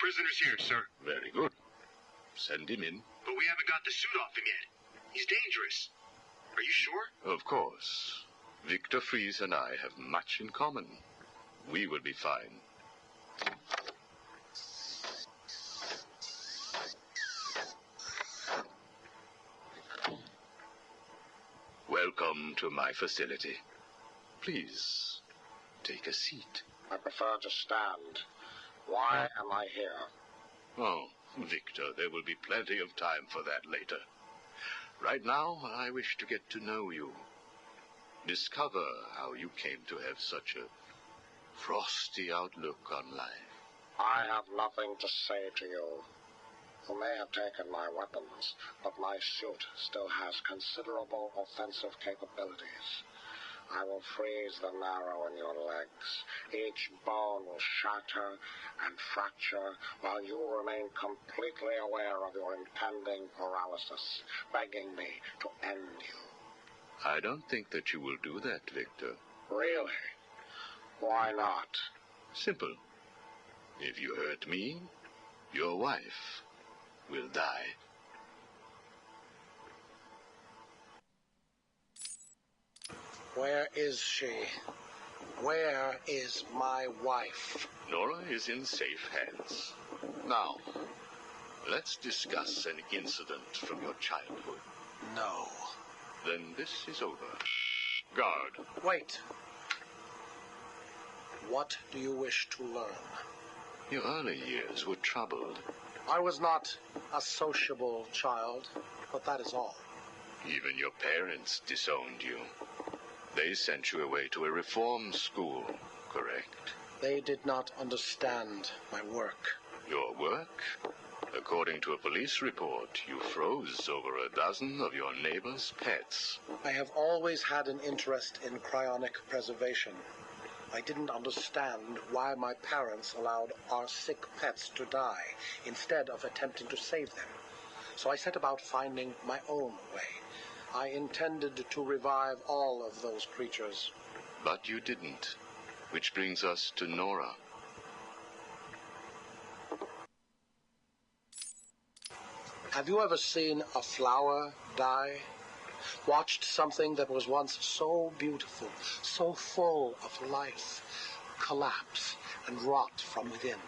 Prisoner's here, sir. Very good. Send him in. But we haven't got the suit off him yet. He's dangerous. Are you sure? Of course. Victor Fries and I have much in common. We will be fine. Welcome to my facility. Please, take a seat. I prefer to stand. Why am I here? Oh, Victor, there will be plenty of time for that later. Right now, I wish to get to know you. Discover how you came to have such a frosty outlook on life. I have nothing to say to you. You may have taken my weapons, but my suit still has considerable offensive capabilities. I will freeze the marrow in your legs. Each bone will shatter and fracture while you remain completely aware of your impending paralysis, begging me to end you. I don't think that you will do that, Victor. Really? Why not? Simple. If you hurt me, your wife will die. Where is she? Where is my wife? Nora is in safe hands. Now, let's discuss an incident from your childhood. No. Then this is over. Guard. Wait. What do you wish to learn? Your early years were troubled. I was not a sociable child, but that is all. Even your parents disowned you. They sent you away to a reform school, correct? They did not understand my work. Your work? According to a police report, you froze over a dozen of your neighbor's pets. I have always had an interest in cryonic preservation. I didn't understand why my parents allowed our sick pets to die instead of attempting to save them. So I set about finding my own way. I intended to revive all of those creatures. But you didn't. Which brings us to Nora. Have you ever seen a flower die? Watched something that was once so beautiful, so full of life, collapse and rot from within?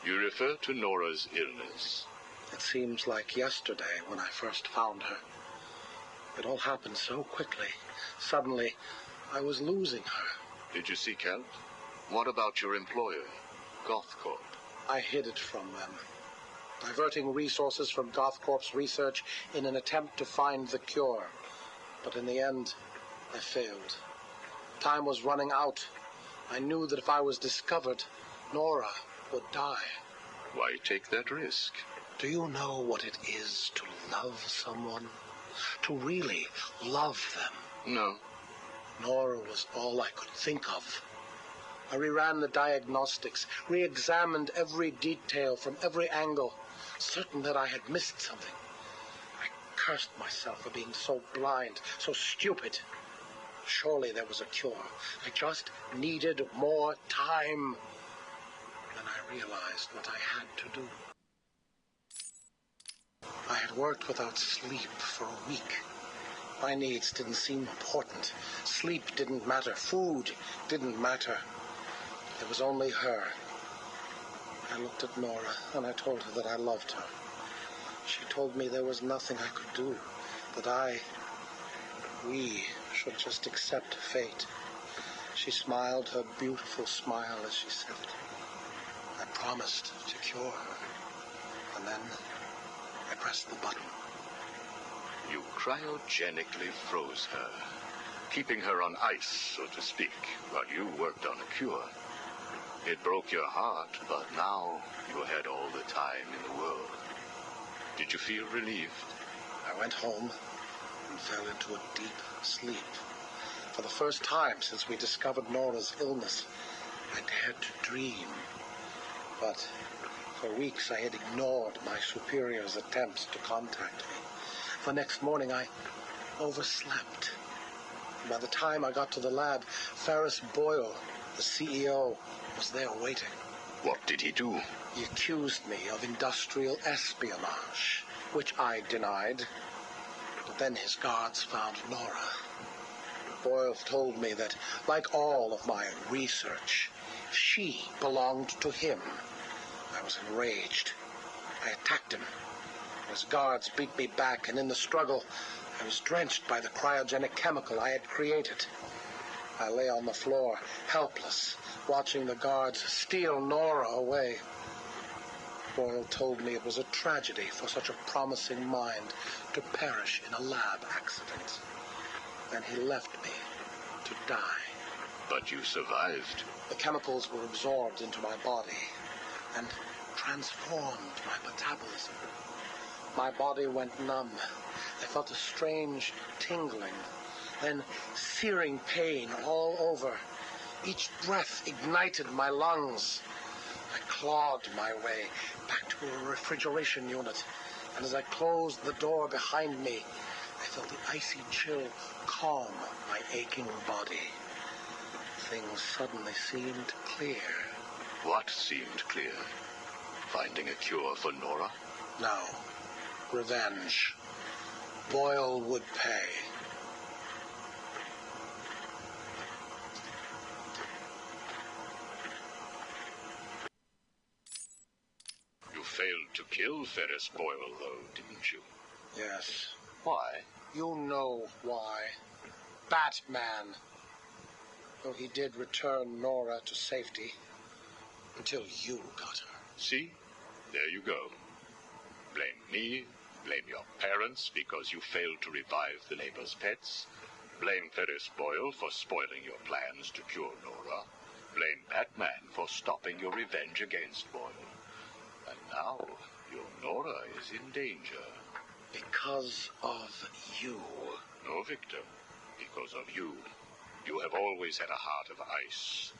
You refer to Nora's illness. It seems like yesterday when I first found her. It all happened so quickly. Suddenly, I was losing her. Did you seek help? What about your employer, GothCorp? I hid it from them, diverting resources from GothCorp's research in an attempt to find the cure. But in the end, I failed. Time was running out. I knew that if I was discovered, Nora would die. Why take that risk? Do you know what it is to love someone? To really love them? No. Nora was all I could think of. I reran the diagnostics, re-examined every detail from every angle, certain that I had missed something. I cursed myself for being so blind, so stupid. Surely there was a cure. I just needed more time. Then I realized what I had to do. I had worked without sleep for a week. My needs didn't seem important. Sleep didn't matter. Food didn't matter. There was only her. I looked at Nora and I told her that I loved her. She told me there was nothing I could do, that we should just accept fate. She smiled her beautiful smile as she said it. I promised to cure her. And then I pressed the button. You cryogenically froze her, keeping her on ice, so to speak, while you worked on a cure. It broke your heart, but now you had all the time in the world. Did you feel relieved? I went home and fell into a deep sleep. For the first time since we discovered Nora's illness, I dared to dream. But for weeks I had ignored my superior's attempts to contact me. The next morning I overslept. By the time I got to the lab, Ferris Boyle, the CEO, was there waiting. What did he do? He accused me of industrial espionage, which I denied. But then his guards found Nora. Boyle told me that, like all of my research, she belonged to him. I was enraged. I attacked him. His guards beat me back, and in the struggle, I was drenched by the cryogenic chemical I had created. I lay on the floor, helpless, watching the guards steal Nora away. Boyle told me it was a tragedy for such a promising mind to perish in a lab accident. Then he left me to die. But you survived. The chemicals were absorbed into my body and transformed my metabolism. My body went numb. I felt a strange tingling, then searing pain all over. Each breath ignited my lungs. I clawed my way back to a refrigeration unit, and as I closed the door behind me, I felt the icy chill calm my aching body. Things suddenly seemed clear. What seemed clear? Finding a cure for Nora? No. Revenge. Boyle would pay. You failed to kill Ferris Boyle, though, didn't you? Yes. Why? You know why. Batman. Though he did return Nora to safety. Until you got her. See? There you go. Blame me, blame your parents because you failed to revive the neighbor's pets. Blame Ferris Boyle for spoiling your plans to cure Nora. Blame Batman for stopping your revenge against Boyle. And now, your Nora is in danger. Because of you. No, Victor. Because of you. You have always had a heart of ice.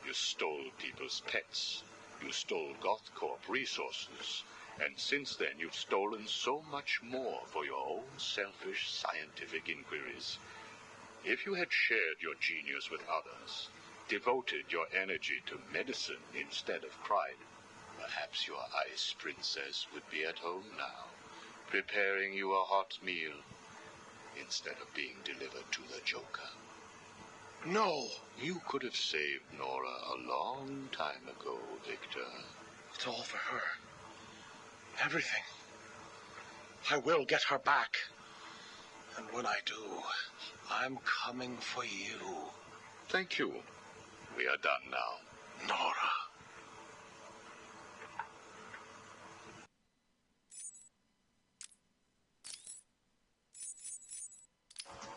You stole people's pets. You stole GothCorp resources. And since then, you've stolen so much more for your own selfish scientific inquiries. If you had shared your genius with others, devoted your energy to medicine instead of crime, perhaps your ice princess would be at home now, preparing you a hot meal, instead of being delivered to the Joker. No. You could have saved Nora a long time ago, Victor. It's all for her. Everything. I will get her back. And when I do, I'm coming for you. Thank you. We are done now. Nora.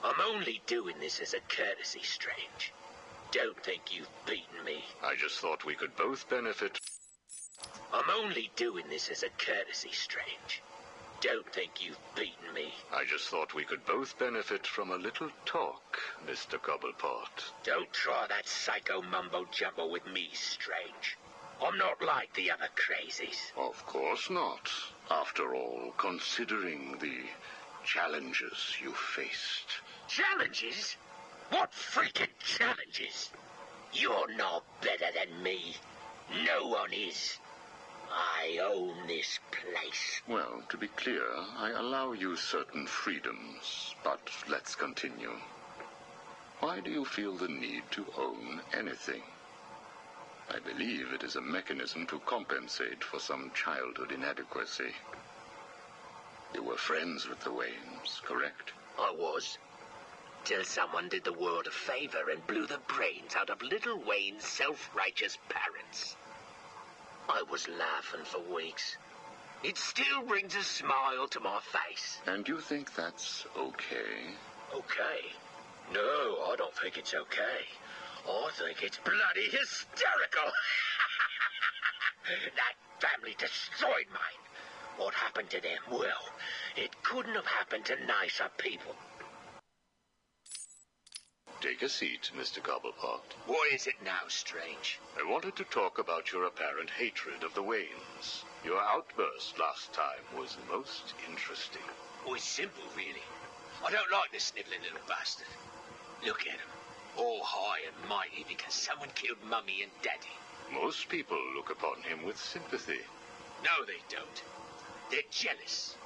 I'm only doing this as a courtesy, Strange. Don't think you've beaten me. I just thought we could both benefit. I'm only doing this as a courtesy, Strange. Don't think you've beaten me. I just thought we could both benefit from a little talk, Mr. Cobblepot. Don't try that psycho mumbo-jumbo with me, Strange. I'm not like the other crazies. Of course not. After all, considering the challenges you faced. Challenges? What freaking challenges? You're no better than me. No one is. I own this place. Well, to be clear, I allow you certain freedoms, but let's continue. Why do you feel the need to own anything? I believe it is a mechanism to compensate for some childhood inadequacy. You were friends with the Waynes, correct? I was. Till someone did the world a favor and blew the brains out of little Wayne's self-righteous parents. I was laughing for weeks. It still brings a smile to my face. And you think that's okay? Okay? No, I don't think it's okay. I think it's bloody hysterical. That family destroyed mine. What happened to them? Well, it couldn't have happened to nicer people. Take a seat, Mr. Cobblepot. What is it now, Strange? I wanted to talk about your apparent hatred of the Waynes. Your outburst last time was most interesting. Oh, it's simple, really. I don't like the snivelling little bastard. Look at him. All high and mighty because someone killed Mummy and Daddy. Most people look upon him with sympathy. No, they don't. They're jealous.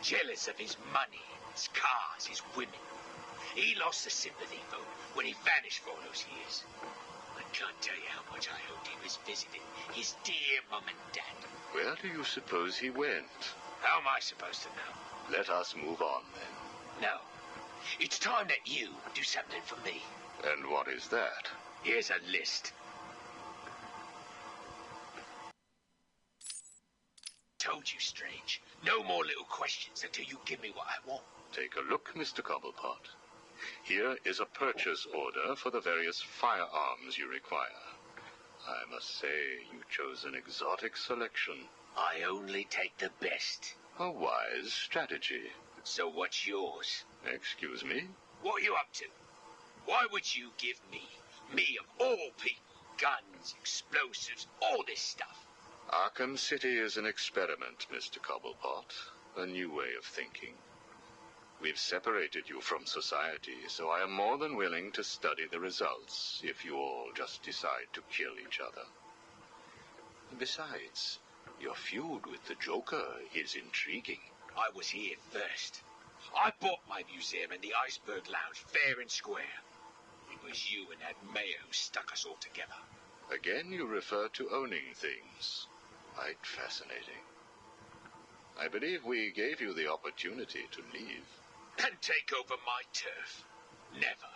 Jealous of his money, his cars, his women. He lost the sympathy vote when he vanished for all those years. I can't tell you how much I hoped he was visiting his dear mum and dad. Where do you suppose he went? How am I supposed to know? Let us move on, then. No. It's time that you do something for me. And what is that? Here's a list. Told you, Strange. No more little questions until you give me what I want. Take a look, Mr. Cobblepot. Here is a purchase order for the various firearms you require. I must say, you chose an exotic selection. I only take the best. A wise strategy. So what's yours? Excuse me? What are you up to? Why would you give me of all people, guns, explosives, all this stuff? Arkham City is an experiment, Mr. Cobblepot. A new way of thinking. We've separated you from society, so I am more than willing to study the results if you all just decide to kill each other. Besides, your feud with the Joker is intriguing. I was here first. I bought my museum in the Iceberg Lounge fair and square. It was you and that mayor who stuck us all together. Again, you refer to owning things. Quite fascinating. I believe we gave you the opportunity to leave. And take over my turf. Never.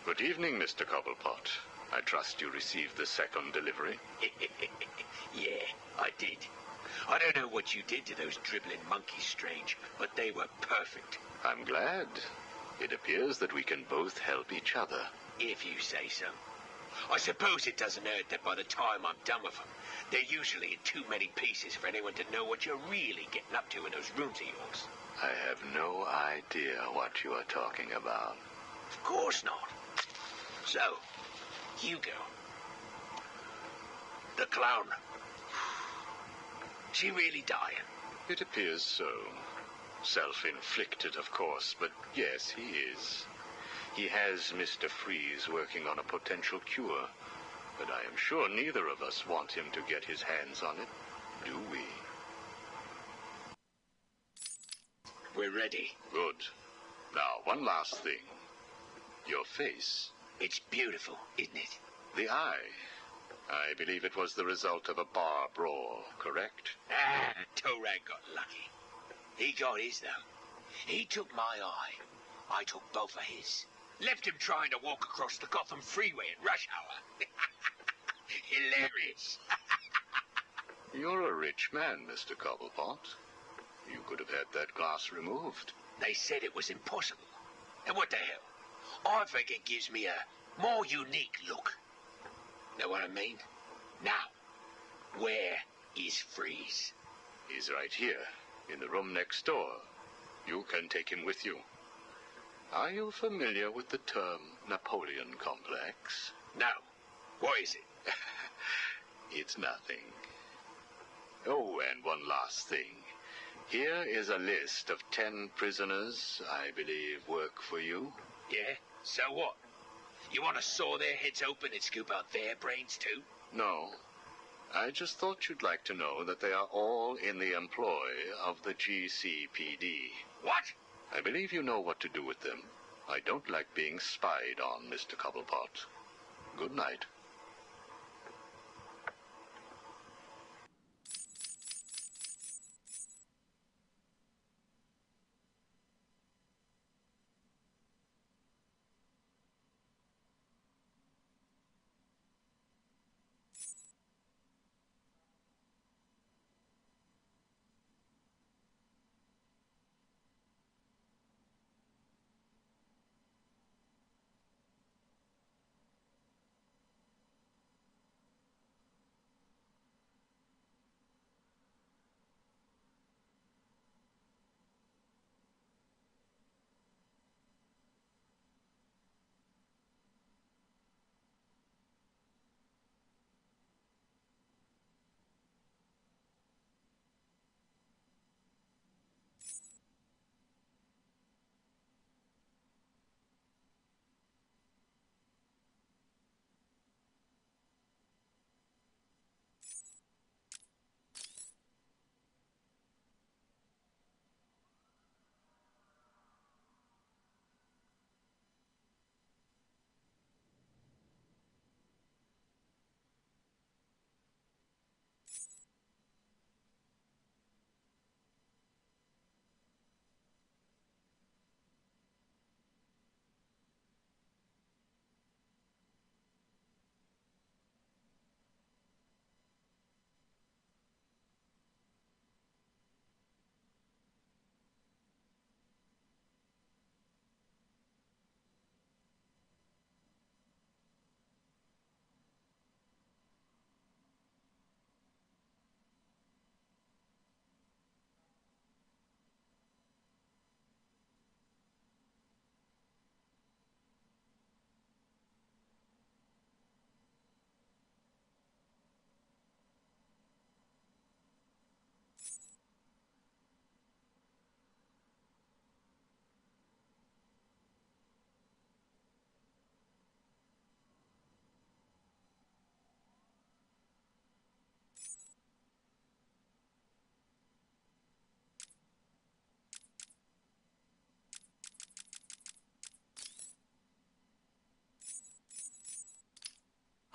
Good evening, Mr. Cobblepot. I trust you received the second delivery. Yeah, I did. I don't know what you did to those dribbling monkeys, Strange, but they were perfect. I'm glad. It appears that we can both help each other. If you say so. I suppose it doesn't hurt that by the time I'm done with them, they're usually in too many pieces for anyone to know what you're really getting up to in those rooms of yours. I have no idea what you are talking about. Of course not. So, Hugo. The clown. Is he really dying? It appears so. Self-inflicted, of course, but yes, he is. He has Mr. Freeze working on a potential cure, but I am sure neither of us want him to get his hands on it, do we? We're ready. Good. Now, one last thing. Your face. It's beautiful, isn't it? The eye. I believe it was the result of a bar brawl, correct? Ah, Torag got lucky. He got his, though. He took my eye. I took both of his. Left him trying to walk across the Gotham freeway in rush hour. Hilarious. You're a rich man, Mr. Cobblepot. You could have had that glass removed. They said it was impossible. And what the hell? I think it gives me a more unique look. Know what I mean? Now, where is Freeze? He's right here, in the room next door. You can take him with you. Are you familiar with the term Napoleon complex? No. What is it? It's nothing. Oh, and one last thing. Here is a list of 10 prisoners I believe work for you. Yeah? So what? You want to saw their heads open and scoop out their brains too? No. I just thought you'd like to know that they are all in the employ of the GCPD. What? I believe you know what to do with them. I don't like being spied on, Mr. Cobblepot. Good night.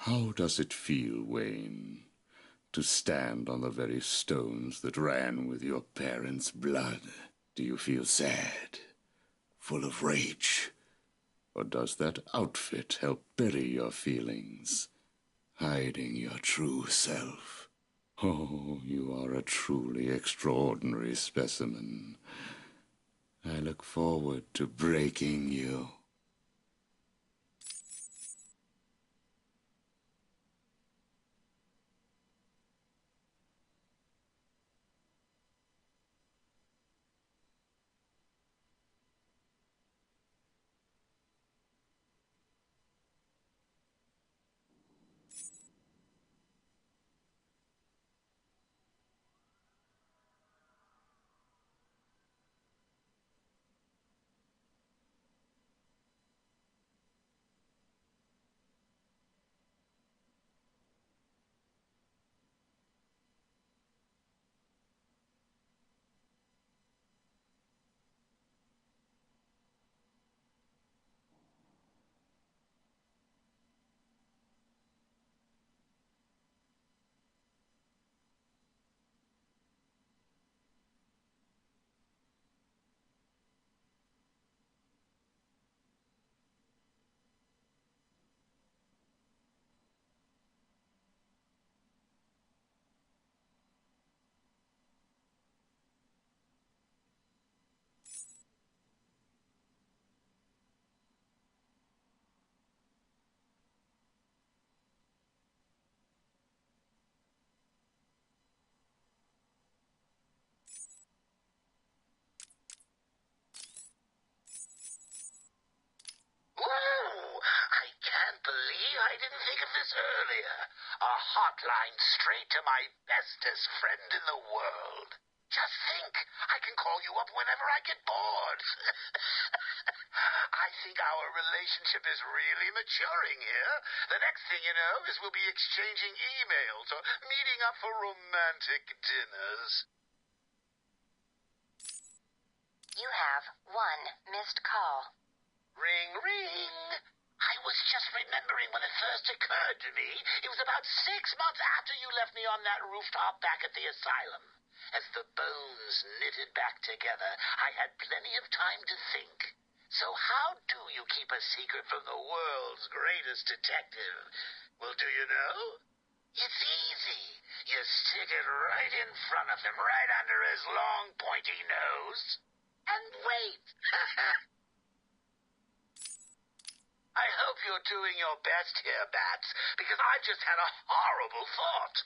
How does it feel, Wayne, to stand on the very stones that ran with your parents' blood? Do you feel sad, full of rage? Or does that outfit help bury your feelings, hiding your true self? Oh, you are a truly extraordinary specimen. I look forward to breaking you. Whoa! I can't believe I didn't think of this earlier. A hotline straight to my bestest friend in the world. Just think, I can call you up whenever I get bored. I think our relationship is really maturing here. The next thing you know is we'll be exchanging emails or meeting up for romantic dinners. You have one missed call. Ring, ring. I was just remembering when it first occurred to me. It was about 6 months after you left me on that rooftop back at the asylum. As the bones knitted back together, I had plenty of time to think. So how do you keep a secret from the world's greatest detective? Well, do you know? It's easy. You stick it right in front of him, right under his long, pointy nose, and wait. I hope you're doing your best here, Bats, because I've just had a horrible thought.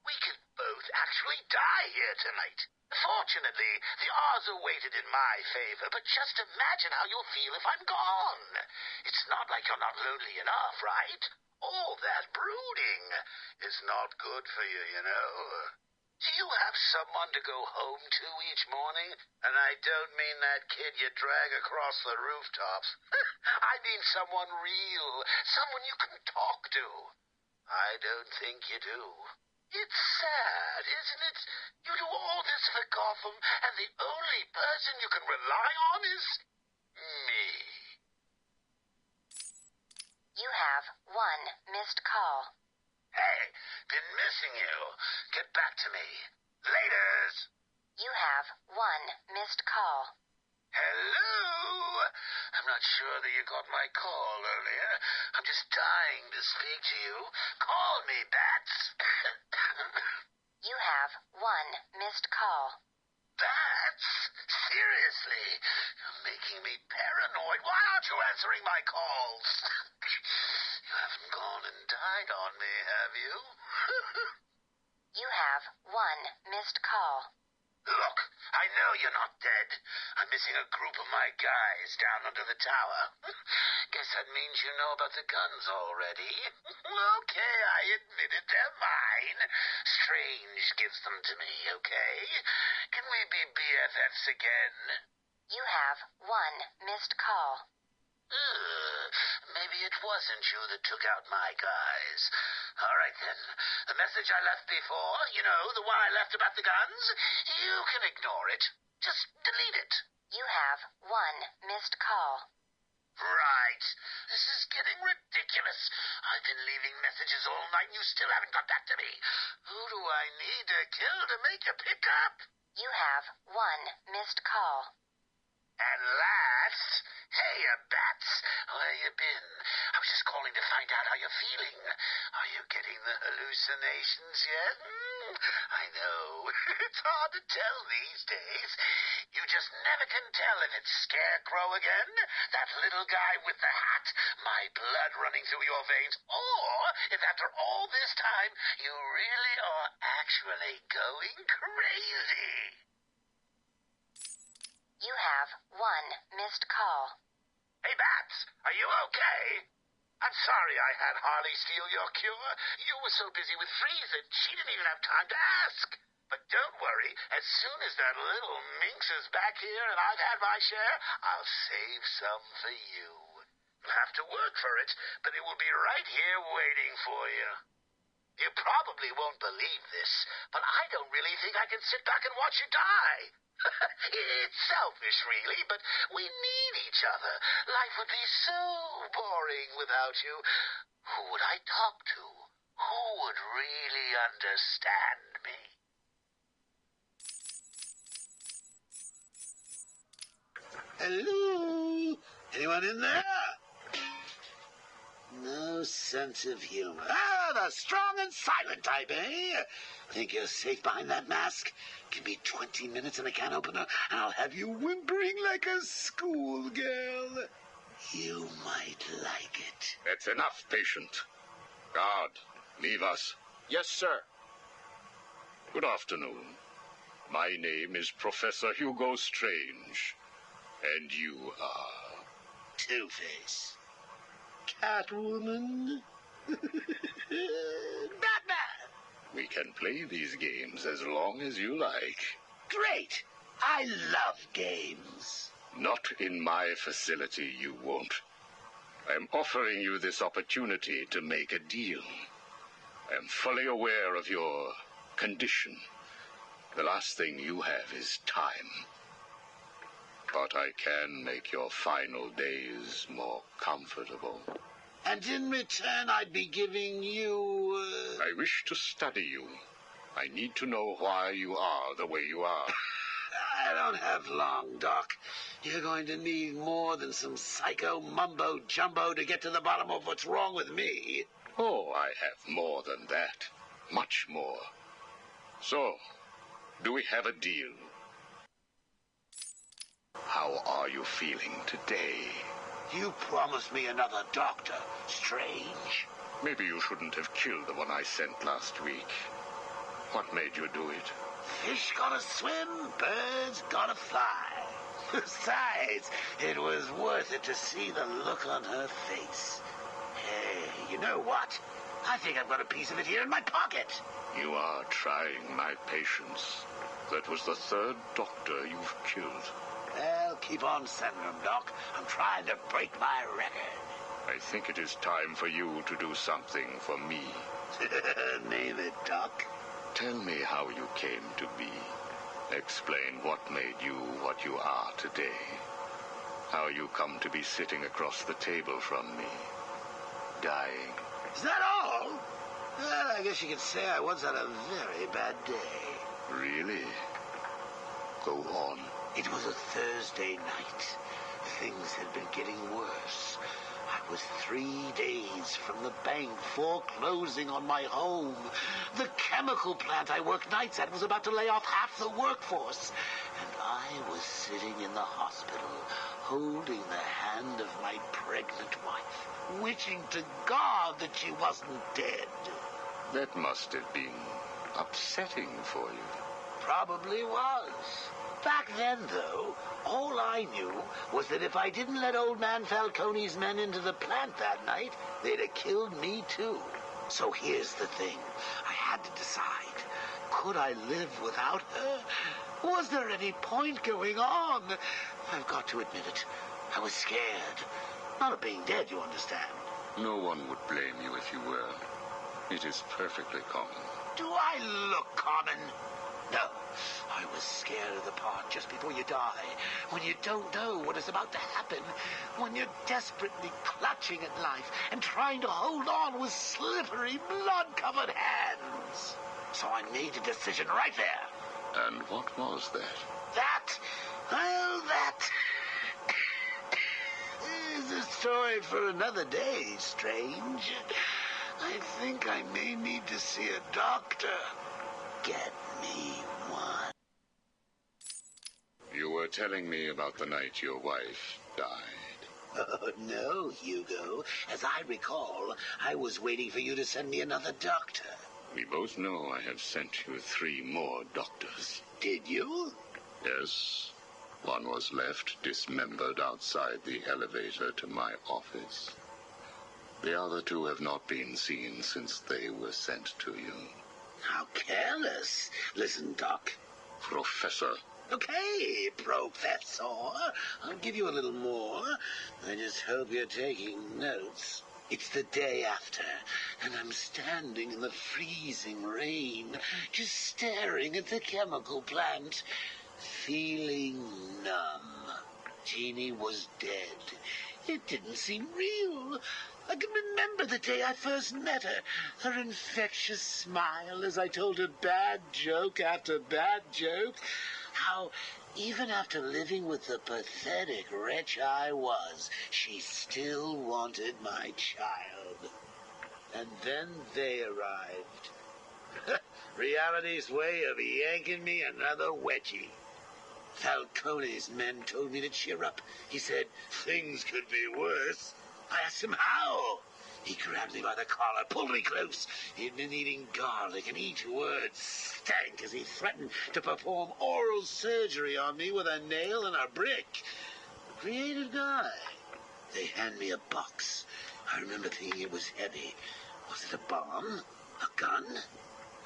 We could both actually die here tonight. Fortunately, the odds are weighted in my favor, but just imagine how you'll feel if I'm gone. It's not like you're not lonely enough, right? All that brooding is not good for you, you know. Do you have someone to go home to each morning? And I don't mean that kid you drag across the rooftops. I mean someone real, someone you can talk to. I don't think you do. It's sad, isn't it? You do all this for Gotham, and the only person you can rely on is me. You have one missed call. Hey, been missing you. Get back to me. Laters. You have one missed call. Hello? I'm not sure that you got my call earlier. I'm just dying to speak to you. Call me, Bats. You have one missed call. Bats? Seriously? You're making me paranoid. Why aren't you answering my calls? You haven't gone and died on me, have you? You have one missed call. Look, I know you're not dead. I'm missing a group of my guys down under the tower. Guess that means you know about the guns already. Okay, I admit it, they're mine. Strange gives them to me, okay? Can we be BFFs again? You have one missed call. Maybe it wasn't you that took out my guys. All right, then. The message I left before, you know, the one I left about the guns, you can ignore it. Just delete it. You have one missed call. Right. This is getting ridiculous. ridiculous. I've been leaving messages all night and you still haven't got back to me. Who do I need to kill to make you pick up? You have one missed call. At last? Hey, Bats. Where you been? I was just calling to find out how you're feeling. Are you getting the hallucinations yet? I know. It's hard to tell these days. You just never can tell if it's Scarecrow again, that little guy with the hat, my blood running through your veins, or if after all this time you really are actually going crazy. You have one missed call. Hey, Bats, are you okay? I'm sorry I had Harley steal your cure. You were so busy with Frieza, she didn't even have time to ask. But don't worry, as soon as that little minx is back here and I've had my share, I'll save some for you. You'll have to work for it, but it will be right here waiting for you. You probably won't believe this, but I don't really think I can sit back and watch you die. It's selfish, really, but we need each other. Life would be so boring without you. Who would I talk to? Who would really understand me? Hello? Anyone in there? No sense of humor. Ah, the strong and silent type, eh? Think you're safe behind that mask? Give me 20 minutes and a can opener, and I'll have you whimpering like a schoolgirl. You might like it. That's enough, patient. Guard, leave us. Yes, sir. Good afternoon. My name is Professor Hugo Strange. And you are... Two-Face. Catwoman. Batman. We can play these games as long as you like. Great. I love games. Not in my facility, you won't. I'm offering you this opportunity to make a deal. I am fully aware of your condition. The last thing you have is time. But I can make your final days more comfortable. And in return, I'd be giving you... I wish to study you. I need to know why you are the way you are. I don't have long, Doc. You're going to need more than some psycho mumbo-jumbo to get to the bottom of what's wrong with me. Oh, I have more than that. Much more. So, do we have a deal? How are you feeling today? You promised me another doctor, Strange. Maybe you shouldn't have killed the one I sent last week. What made you do it? Fish gotta swim, birds gotta fly. Besides, it was worth it to see the look on her face. Hey, you know what? I think I've got a piece of it here in my pocket. You are trying my patience. That was the third doctor you've killed. Well, keep on sending them, Doc. I'm trying to break my record. I think it is time for you to do something for me. Name it, Doc. Tell me how you came to be. Explain what made you what you are today. How you come to be sitting across the table from me. Dying. Is that all? Well, I guess you could say I once had a very bad day. Really? Go on. It was a Thursday night. Things had been getting worse. I was 3 days from the bank foreclosing on my home. The chemical plant I worked nights at was about to lay off half the workforce. And I was sitting in the hospital, holding the hand of my pregnant wife, wishing to God that she wasn't dead. That must have been upsetting for you. Probably was. Back then, though, all I knew was that if I didn't let old man Falcone's men into the plant that night, they'd have killed me, too. So here's the thing. I had to decide. Could I live without her? Was there any point going on? I've got to admit it. I was scared. Not of being dead, you understand. No one would blame you if you were. It is perfectly common. Do I look common? No, I was scared of the part just before you die, when you don't know what is about to happen, when you're desperately clutching at life and trying to hold on with slippery, blood-covered hands. So I made a decision right there. And what was that? That is a story for another day, Strange. I think I may need to see a doctor. Get me one. You were telling me about the night your wife died. Oh, no, Hugo. As I recall, I was waiting for you to send me another doctor. We both know I have sent you 3 more doctors. Did you? Yes. One was left dismembered outside the elevator to my office. The other 2 have not been seen since they were sent to you. How careless. Listen, Doc. Professor. Okay, Professor. I'll give you a little more. I just hope you're taking notes. It's the day after, and I'm standing in the freezing rain, just staring at the chemical plant, feeling numb. Jeannie was dead. It didn't seem real. I can remember the day I first met her infectious smile as I told her bad joke after bad joke. How, even after living with the pathetic wretch I was, she still wanted my child. And then they arrived. Reality's way of yanking me another wedgie. Falcone's men told me to cheer up. He said things could be worse. I asked him how. He grabbed me by the collar, pulled me close. He'd been eating garlic, and each word stank as he threatened to perform oral surgery on me with a nail and a brick. Creative guy. They hand me a box. I remember thinking it was heavy. Was it a bomb? A gun?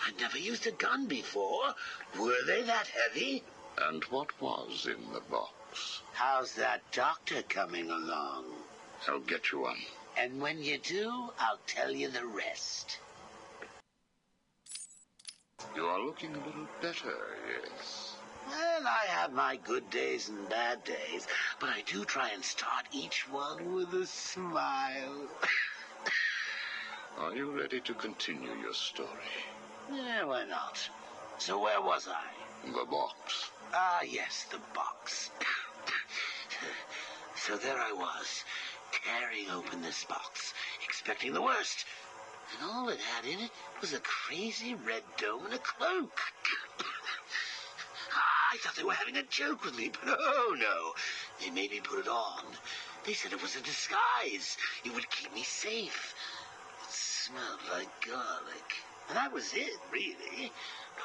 I'd never used a gun before. Were they that heavy? And what was in the box? How's that doctor coming along? I'll get you one. And when you do, I'll tell you the rest. You are looking a little better, yes. Well, I have my good days and bad days, but I do try and start each one with a smile. Are you ready to continue your story? Yeah, why not? So where was I? The box. Ah, yes, the box. So there I was, tearing open this box, expecting the worst. And all it had in it was a crazy red dome and a cloak. I thought they were having a joke with me, but oh no. They made me put it on. They said it was a disguise. It would keep me safe. It smelled like garlic. And that was it, really.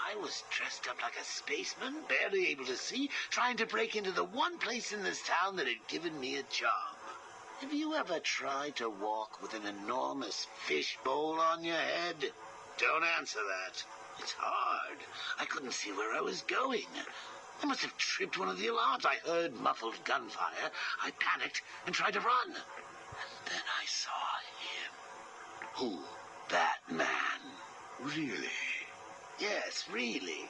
I was dressed up like a spaceman, barely able to see, trying to break into the one place in this town that had given me a job. Have you ever tried to walk with an enormous fishbowl on your head? Don't answer that. It's hard. I couldn't see where I was going. I must have tripped one of the alarms. I heard muffled gunfire. I panicked and tried to run. And then I saw him. Who? Batman. Really? Yes, really.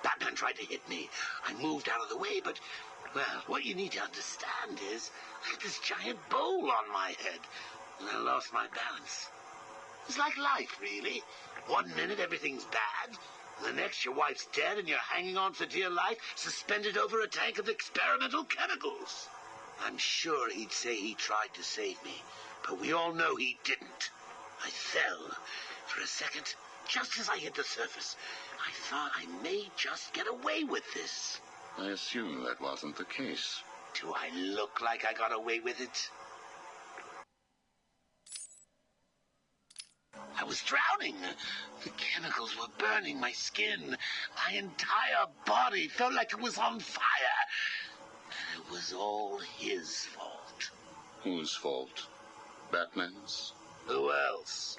Batman tried to hit me. I moved out of the way, but, well, what you need to understand is I had this giant bowl on my head, and I lost my balance. It's like life, really. 1 minute everything's bad, and the next your wife's dead and you're hanging on for dear life, suspended over a tank of experimental chemicals. I'm sure he'd say he tried to save me, but we all know he didn't. I fell. For a second, just as I hit the surface, I thought I may just get away with this. I assume that wasn't the case. Do I look like I got away with it? I was drowning. The chemicals were burning my skin. My entire body felt like it was on fire. And it was all his fault. Whose fault? Batman's? Who else?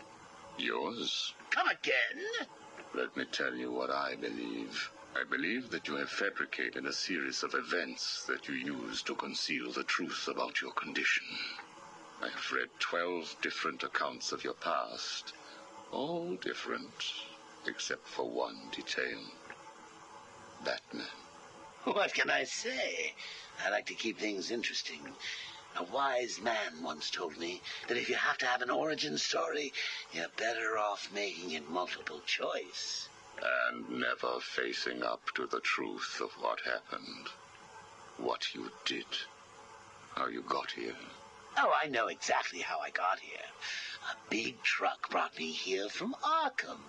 Yours? Come again? Let me tell you what I believe. I believe that you have fabricated a series of events that you use to conceal the truth about your condition. I have read 12 different accounts of your past, all different, except for one detail. Batman. What can I say? I like to keep things interesting. A wise man once told me that if you have to have an origin story, you're better off making it multiple choice. And never facing up to the truth of what happened. What you did. How you got here. Oh, I know exactly how I got here. A big truck brought me here from Arkham.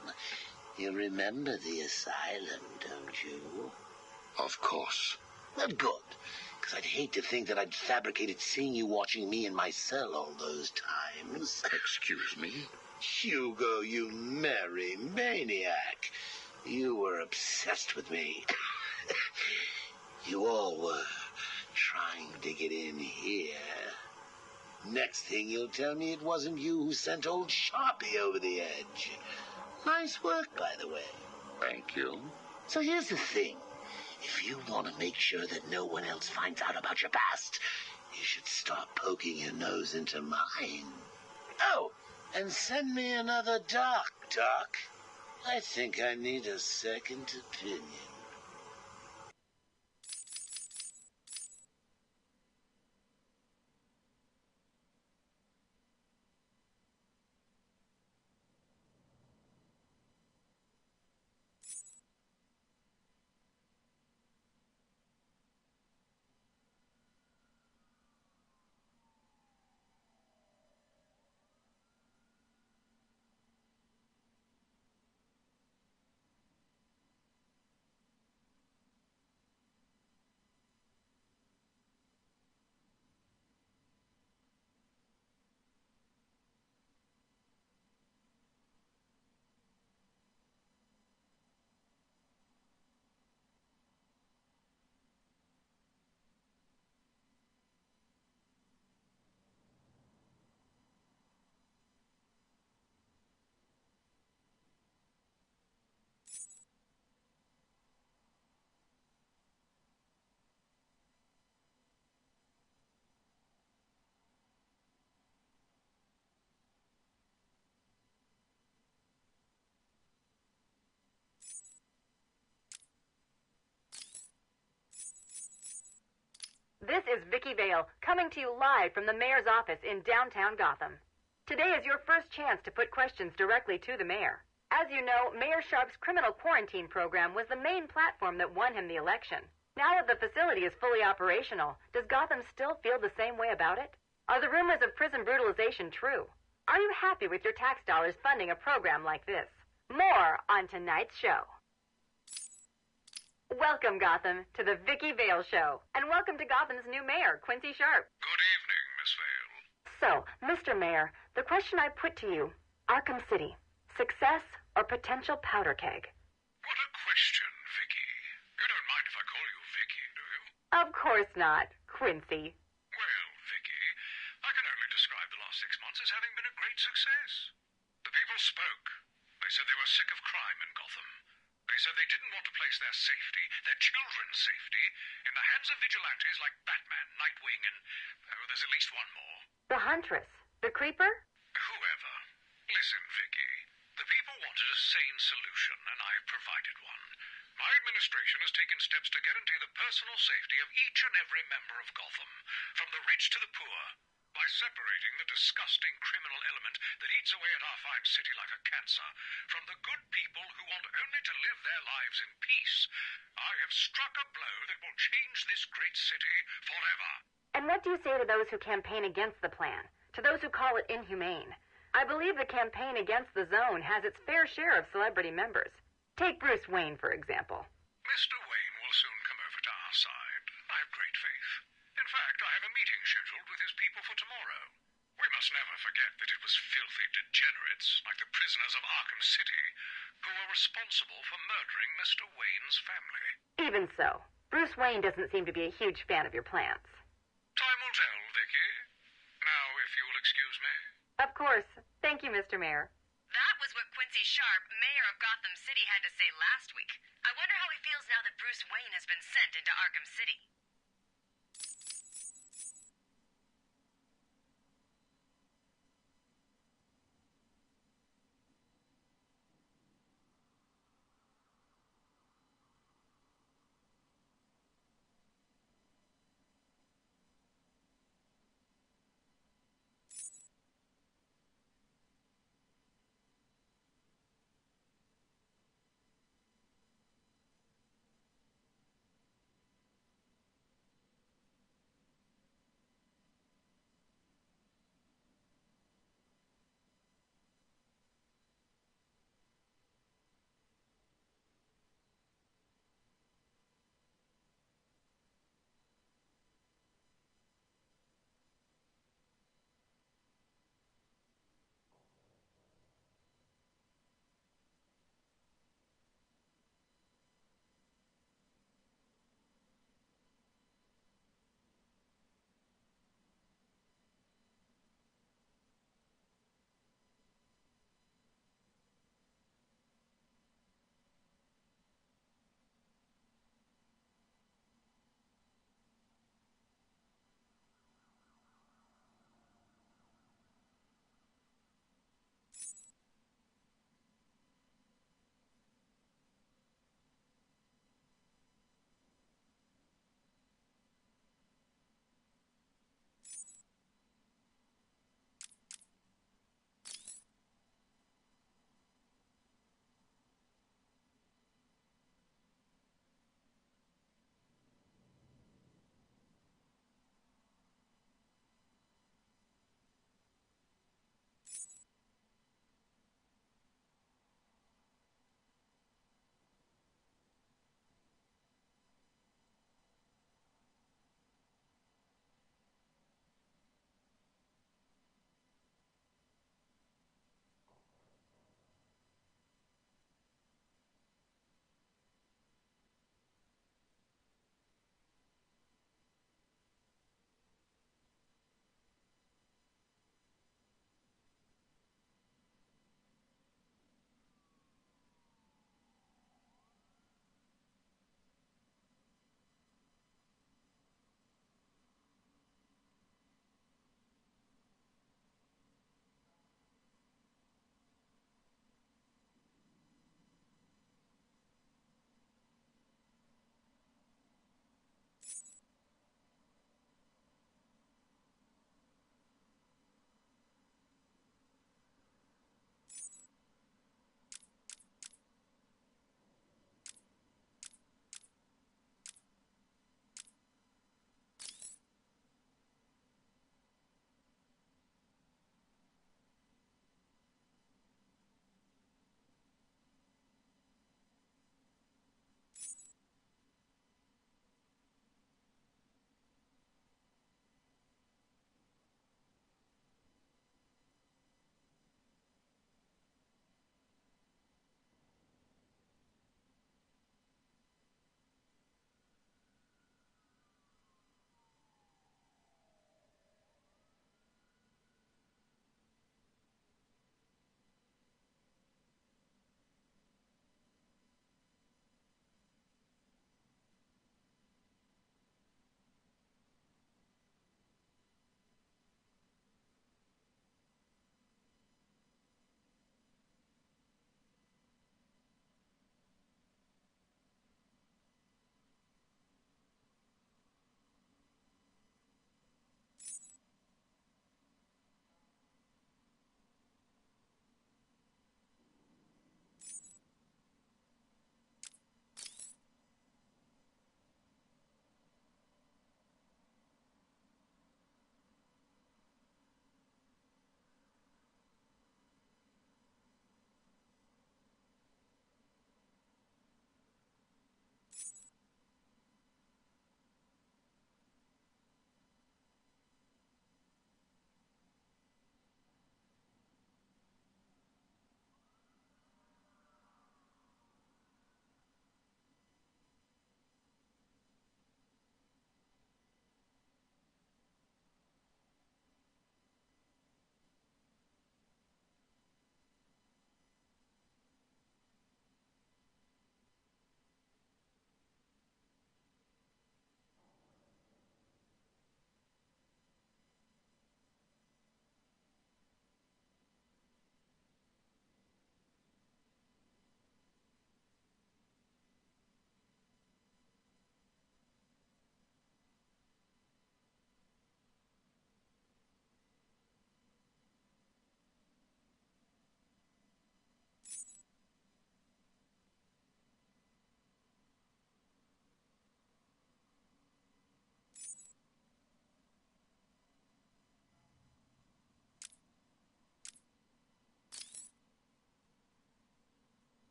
You remember the asylum, don't you? Of course. Well, good. Because I'd hate to think that I'd fabricated seeing you watching me in my cell all those times. Excuse me? Hugo, you merry maniac. You were obsessed with me. You all were trying to get in here. Next thing you'll tell me it wasn't you who sent old Sharpie over the edge. Nice work, by the way. Thank you. So here's the thing. If you want to make sure that no one else finds out about your past, you should stop poking your nose into mine. Oh, and send me another doc. I think I need a second opinion. This is Vicki Vale, coming to you live from the mayor's office in downtown Gotham. Today is your first chance to put questions directly to the mayor. As you know, Mayor Sharp's criminal quarantine program was the main platform that won him the election. Now that the facility is fully operational, does Gotham still feel the same way about it? Are the rumors of prison brutalization true? Are you happy with your tax dollars funding a program like this? More on tonight's show. Welcome, Gotham, to the Vicki Vale Show. And welcome to Gotham's new mayor, Quincy Sharp. Good evening, Miss Vale. So, Mr. Mayor, the question I put to you, Arkham City, success or potential powder keg? What a question, Vicki. You don't mind if I call you Vicki, do you? Of course not, Quincy. Well, Vicki, I can only describe the last 6 months as having been a great success. The people spoke. They said they were sick of crime in Gotham. They said they didn't want to place their safety, their children's safety, in the hands of vigilantes like Batman, Nightwing, and there's at least one more. The Huntress. The Creeper? Whoever. Listen, Vicki. The people wanted a sane solution, and I've provided one. My administration has taken steps to guarantee the personal safety of each and every member of Gotham, from the rich to the poor, by separating the disgusting criminal element that eats away at our fine city like a cancer from the good people who want only to live their lives in peace. I have struck a blow that will change this great city forever. And what do you say to those who campaign against the plan? To those who call it inhumane? I believe the campaign against the zone has its fair share of celebrity members. Take Bruce Wayne, for example. Mr. Wayne will soon come over to our side. I have great faith. In fact, I have a meeting scheduled with his people for tomorrow. We must never forget that it was filthy degenerates, like the prisoners of Arkham City, who were responsible for murdering Mr. Wayne's family. Even so, Bruce Wayne doesn't seem to be a huge fan of your plans. Time will tell, Vicki. Now, if you will excuse me. Of course. Thank you, Mr. Mayor. That was what Quincy Sharp, mayor of Gotham City, had to say last week. I wonder how he feels now that Bruce Wayne has been sent into Arkham City.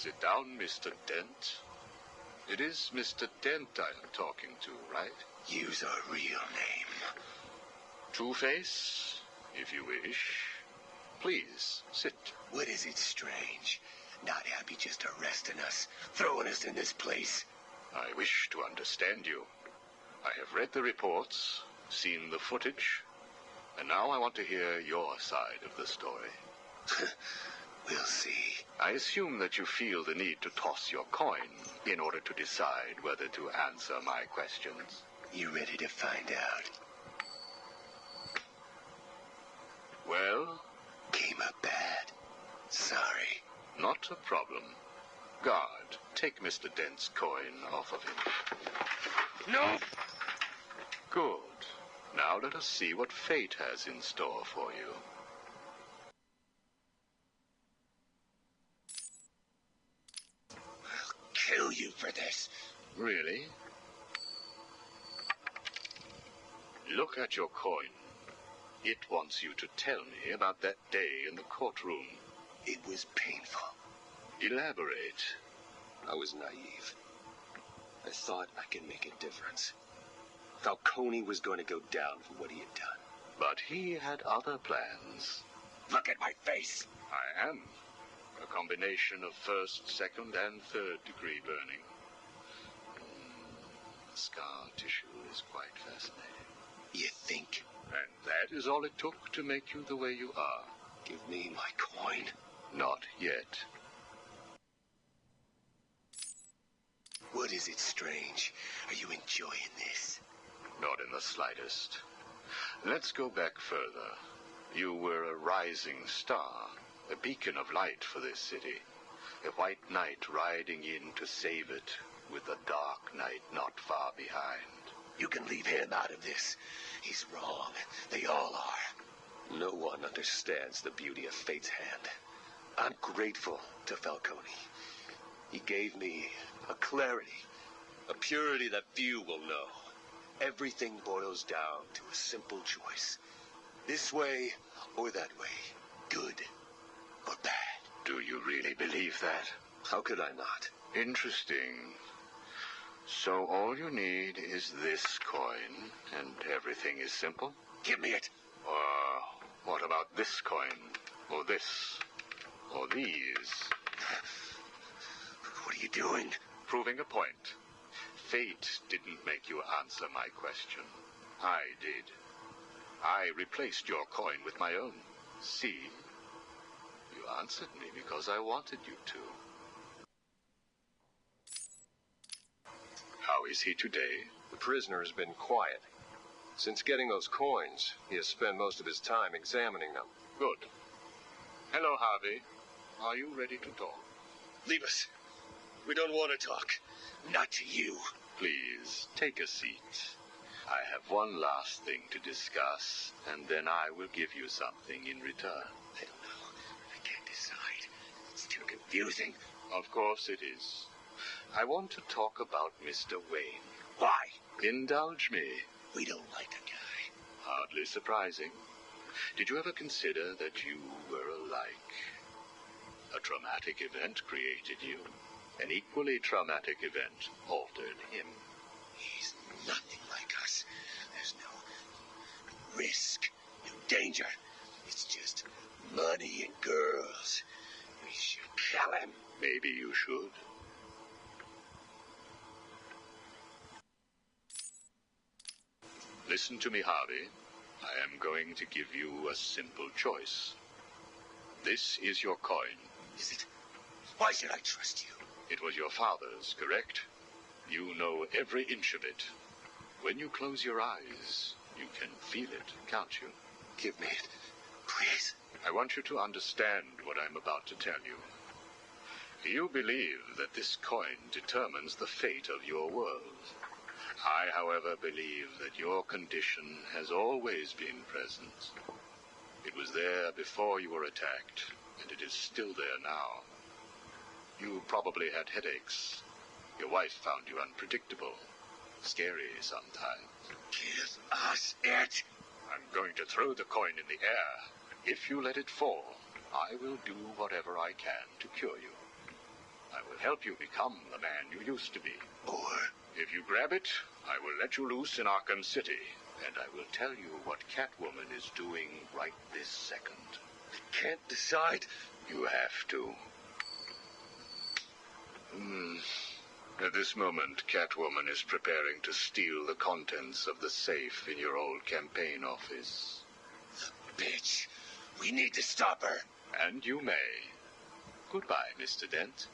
Sit down, Mr. Dent. It is Mr. Dent I am talking to, right? Use our real name. Two-Face, if you wish. Please, sit. What is it strange? Not happy just arresting us, throwing us in this place? I wish to understand you. I have read the reports, seen the footage, and now I want to hear your side of the story. We'll see. I assume that you feel the need to toss your coin in order to decide whether to answer my questions. You ready to find out? Well? Came up bad. Sorry. Not a problem. Guard, take Mr. Dent's coin off of him. No! Good. Now let us see what fate has in store for you. I'll kill you for this. Really? Look at your coin. It wants you to tell me about that day in the courtroom. It was painful. Elaborate. I was naive. I thought I could make a difference. Falcone was going to go down for what he had done. But he had other plans. Look at my face. I am. A combination of first, second, and third degree burning. The scar tissue is quite fascinating. You think? And that is all it took to make you the way you are. Give me my coin. Not yet. What is it strange? Are you enjoying this? Not in the slightest. Let's go back further. You were a rising star, a beacon of light for this city. A white knight riding in to save it, with a dark knight not far behind. You can leave him out of this. He's wrong. They all are. No one understands the beauty of fate's hand. I'm grateful to Falcone. He gave me a clarity, a purity that few will know. Everything boils down to a simple choice. This way or that way. Good or bad. Do you really believe that? How could I not? Interesting. So all you need is this coin, and everything is simple? Give me it. What about this coin? Or this? Or these? What are you doing? Proving a point. Fate didn't make you answer my question. I did. I replaced your coin with my own. See? You answered me because I wanted you to. How is he today? The prisoner has been quiet. Since getting those coins, he has spent most of his time examining them. Good. Hello, Harvey. Are you ready to talk? Leave us. We don't want to talk. Not to you. Please, take a seat. I have one last thing to discuss, and then I will give you something in return. I don't know. I can't decide. It's too confusing. Of course it is. I want to talk about Mr. Wayne. Why? Indulge me. We don't like the guy. Hardly surprising. Did you ever consider that you were alike? A traumatic event created you. An equally traumatic event altered him. He's nothing like us. There's no risk, no danger. It's just money and girls. We should kill him. Maybe you should. Listen to me, Harvey. I am going to give you a simple choice. This is your coin. Is it? Why should I trust you? It was your father's, correct? You know every inch of it. When you close your eyes, you can feel it, can't you? Give me it, please. I want you to understand what I'm about to tell you. You believe that this coin determines the fate of your world. I, however, believe that your condition has always been present. It was there before you were attacked, and it is still there now. You probably had headaches. Your wife found you unpredictable, scary sometimes. Give us it. I'm going to throw the coin in the air. If you let it fall, I will do whatever I can to cure you. I will help you become the man you used to be. Or If you grab it, I will let you loose in Arkham City, and I will tell you what Catwoman is doing right this second. can't decide. You have to. At this moment, Catwoman is preparing to steal the contents of the safe in your old campaign office. Bitch, we need to stop her. And you may. Goodbye, Mr. Dent.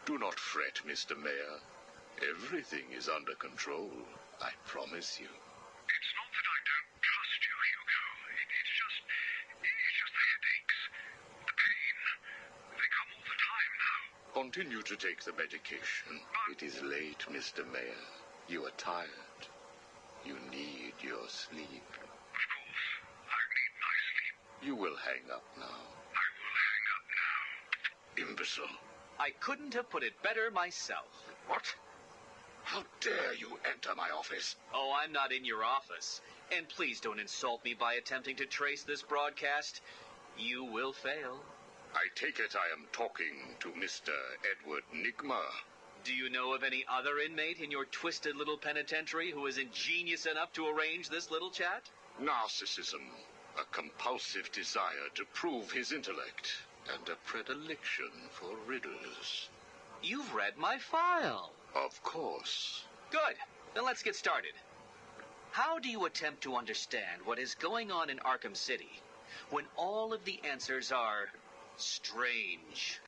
Do not fret, Mr. Mayor. Everything is under control, I promise you. It's not that I don't trust you, Hugo. It's just the headaches. The pain. They come all the time now. Continue to take the medication. It is late, Mr. Mayor. You are tired. You need your sleep. Of course, I need my sleep. You will hang up now. I will hang up now. Imbecile. I couldn't have put it better myself. What? How dare you enter my office? Oh, I'm not in your office. And please don't insult me by attempting to trace this broadcast. You will fail. I take it I am talking to Mr. Edward Nigma. Do you know of any other inmate in your twisted little penitentiary who is ingenious enough to arrange this little chat? Narcissism, a compulsive desire to prove his intellect, and a predilection for riddles. You've read my file. Of course. Good. Then let's get started. How do you attempt to understand what is going on in Arkham City when all of the answers are strange?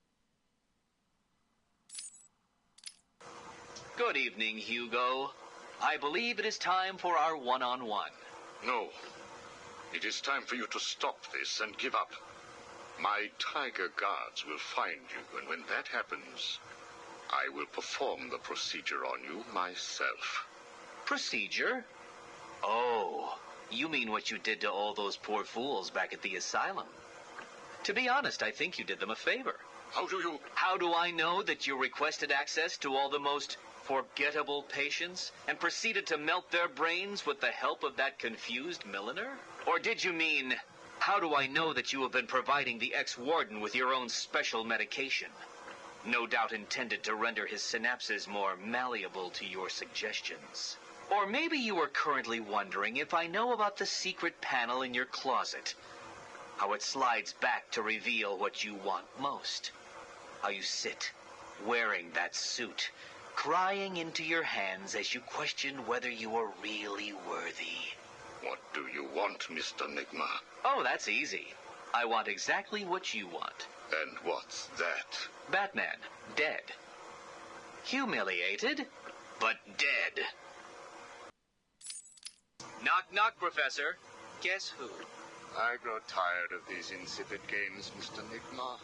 Good evening, Hugo. I believe it is time for our one-on-one. No. It is time for you to stop this and give up. My tiger guards will find you, and when that happens, I will perform the procedure on you myself. Procedure? Oh, you mean what you did to all those poor fools back at the asylum. To be honest, I think you did them a favor. How do I know that you requested access to all the most forgettable patients and proceeded to melt their brains with the help of that confused milliner? Or did you mean, how do I know that you have been providing the ex-warden with your own special medication? No doubt intended to render his synapses more malleable to your suggestions. Or maybe you are currently wondering if I know about the secret panel in your closet. How it slides back to reveal what you want most. How you sit, wearing that suit, crying into your hands as you question whether you are really worthy. What do you want, Mr. Nigma? Oh, that's easy. I want exactly what you want. And what's that? Batman, dead. Humiliated, but dead. Knock, knock, Professor. Guess who? I grow tired of these insipid games, Mr. Nigma.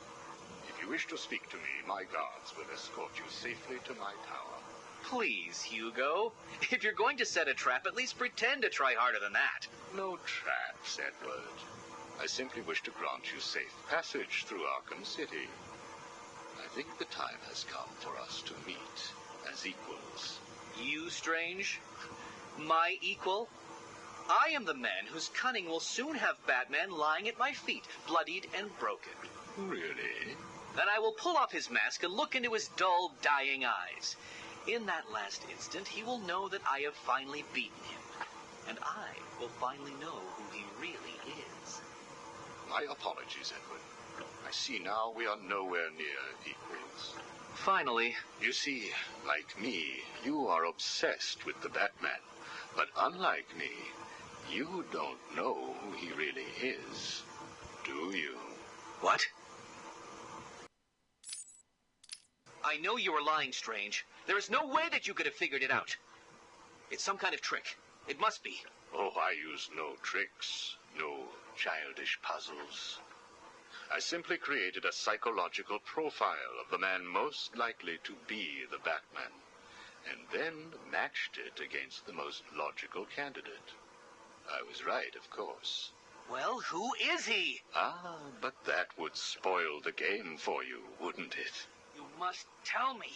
If you wish to speak to me, my guards will escort you safely to my tower. Please, Hugo. If you're going to set a trap, at least pretend to try harder than that. No traps, Edward. I simply wish to grant you safe passage through Arkham City. I think the time has come for us to meet as equals. You, Strange? My equal? I am the man whose cunning will soon have Batman lying at my feet, bloodied and broken. Really? Then I will pull off his mask and look into his dull, dying eyes. In that last instant, he will know that I have finally beaten him. And I will finally know who he really is. My apologies, Edward. I see now we are nowhere near equals. Finally. You see, like me, you are obsessed with the Batman. But unlike me, you don't know who he really is, do you? What? I know you are lying, Strange. There is no way that you could have figured it out. It's some kind of trick. It must be. Oh, I use no tricks, no childish puzzles. I simply created a psychological profile of the man most likely to be the Batman, and then matched it against the most logical candidate. I was right, of course. Well, who is he? Ah, but that would spoil the game for you, wouldn't it? You must tell me.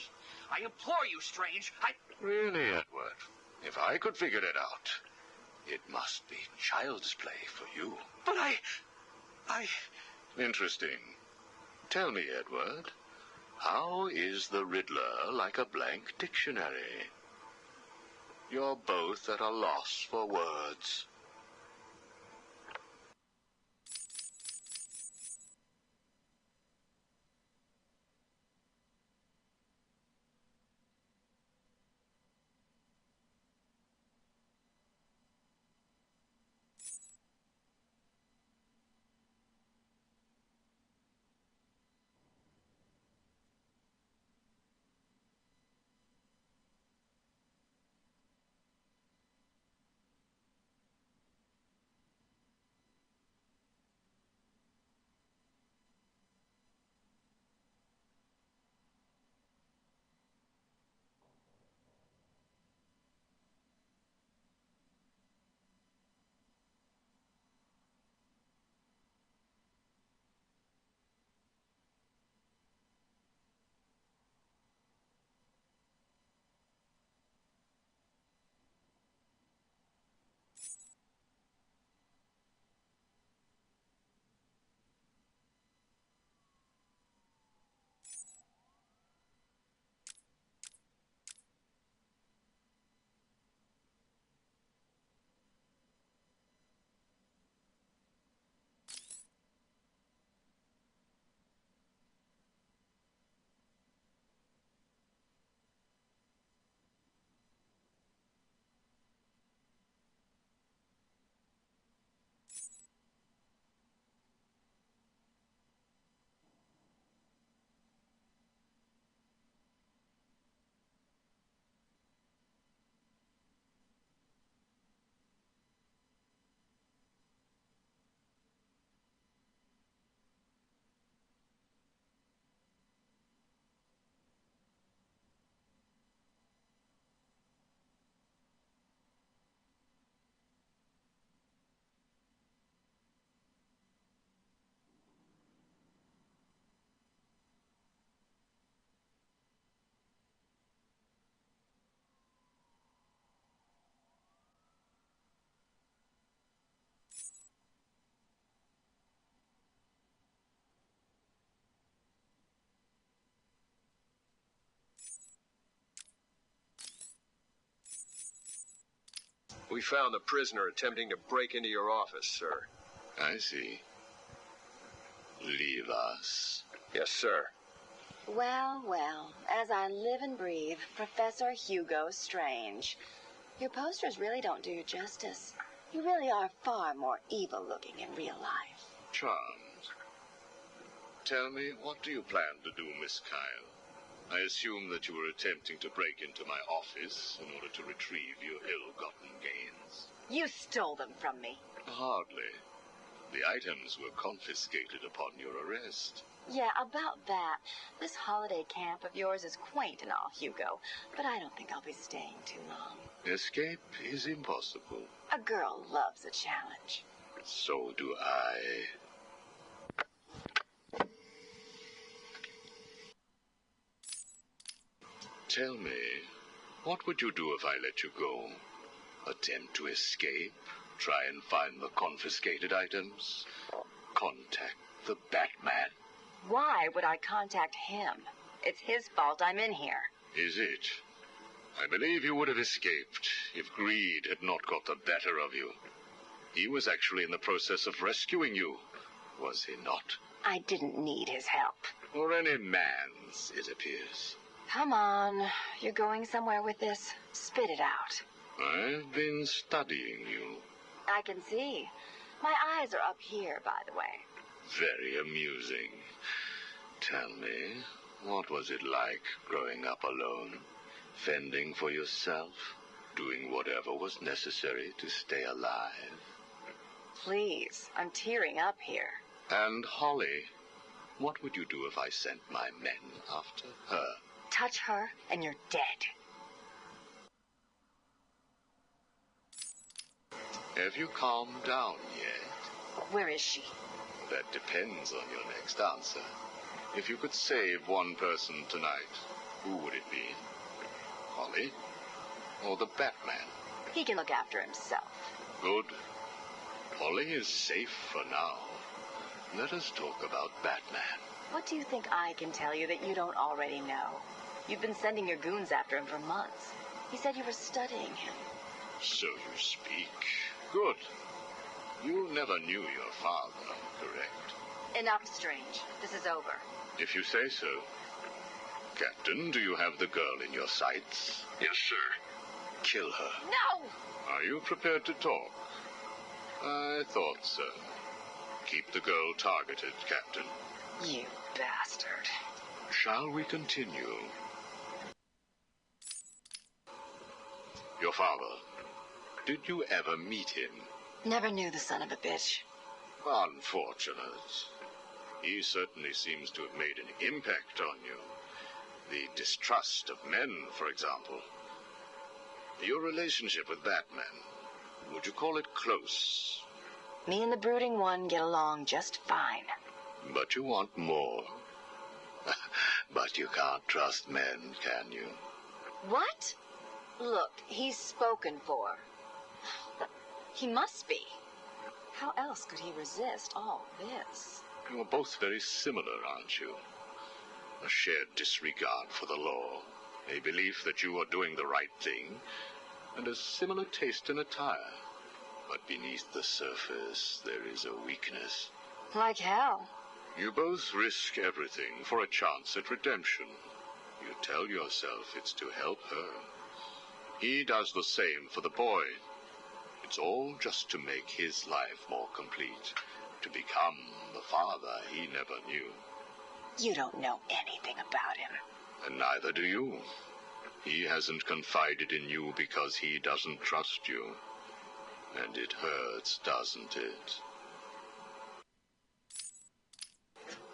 I implore you, Strange. Really, Edward? If I could figure it out, it must be child's play for you. But I... Interesting. Tell me, Edward, how is the Riddler like a blank dictionary? You're both at a loss for words. We found the prisoner attempting to break into your office, sir. I see. Leave us. Yes, sir. Well, well, as I live and breathe, Professor Hugo Strange. Your posters really don't do you justice. You really are far more evil-looking in real life. Charmed. Tell me, what do you plan to do, Miss Kyle? I assume that you were attempting to break into my office in order to retrieve your ill-gotten gains. You stole them from me. Hardly. The items were confiscated upon your arrest. Yeah, about that. This holiday camp of yours is quaint and all, Hugo, but I don't think I'll be staying too long. Escape is impossible. A girl loves a challenge. So do I. Tell me, what would you do if I let you go? Attempt to escape? Try and find the confiscated items? Contact the Batman? Why would I contact him? It's his fault I'm in here. Is it? I believe you would have escaped if greed had not got the better of you. He was actually in the process of rescuing you, was he not? I didn't need his help. Or any man's, it appears. Come on. You're going somewhere with this. Spit it out. I've been studying you. I can see. My eyes are up here, by the way. Very amusing. Tell me, what was it like growing up alone? Fending for yourself? Doing whatever was necessary to stay alive? Please, I'm tearing up here. And Holly, what would you do if I sent my men after her? Touch her, and you're dead. Have you calmed down yet? Where is she? That depends on your next answer. If you could save one person tonight, who would it be? Holly? Or the Batman? He can look after himself. Good. Holly is safe for now. Let us talk about Batman. What do you think I can tell you that you don't already know? You've been sending your goons after him for months. He said you were studying him. So you speak. Good. You never knew your father, correct? Enough, Strange. This is over. If you say so. Captain, do you have the girl in your sights? Yes, sir. Kill her. No! Are you prepared to talk? I thought so. Keep the girl targeted, Captain. You bastard. Shall we continue? Your father. Did you ever meet him? Never knew the son of a bitch. Unfortunate. He certainly seems to have made an impact on you. The distrust of men, for example. Your relationship with Batman, would you call it close? Me and the Brooding One get along just fine. But you want more. But you can't trust men, can you? What? Look, he's spoken for. He must be. How else could he resist all this? You're both very similar, aren't you? A shared disregard for the law, a belief that you are doing the right thing, and a similar taste in attire. But beneath the surface, there is a weakness. Like hell. You both risk everything for a chance at redemption. You tell yourself it's to help her. He does the same for the boy. It's all just to make his life more complete, to become the father he never knew. You don't know anything about him. And neither do you. He hasn't confided in you because he doesn't trust you. And it hurts, doesn't it?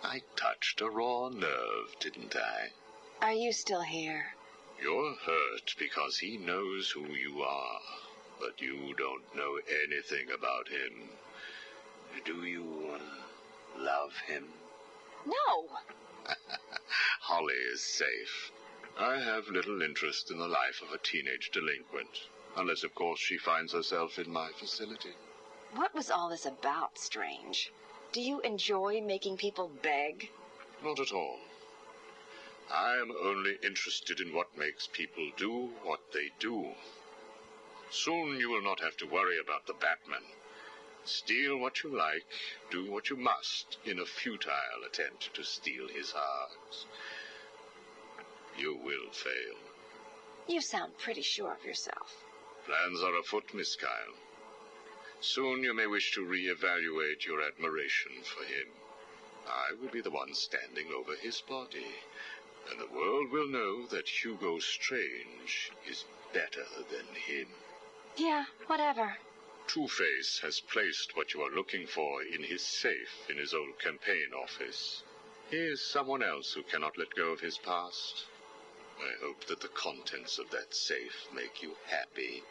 I touched a raw nerve, didn't I? Are you still here? You're hurt because he knows who you are, but you don't know anything about him. Do you love him? No! Holly is safe. I have little interest in the life of a teenage delinquent, unless, of course, she finds herself in my facility. What was all this about, Strange? Do you enjoy making people beg? Not at all. I am only interested in what makes people do what they do. Soon you will not have to worry about the Batman. Steal what you like, do what you must in a futile attempt to steal his heart. You will fail. You sound pretty sure of yourself. Plans are afoot, Miss Kyle. Soon you may wish to re-evaluate your admiration for him. I will be the one standing over his body, and the world will know that Hugo Strange is better than him. Yeah, whatever. Two-Face has placed what you are looking for in his safe in his old campaign office. He is someone else who cannot let go of his past. I hope that the contents of that safe make you happy.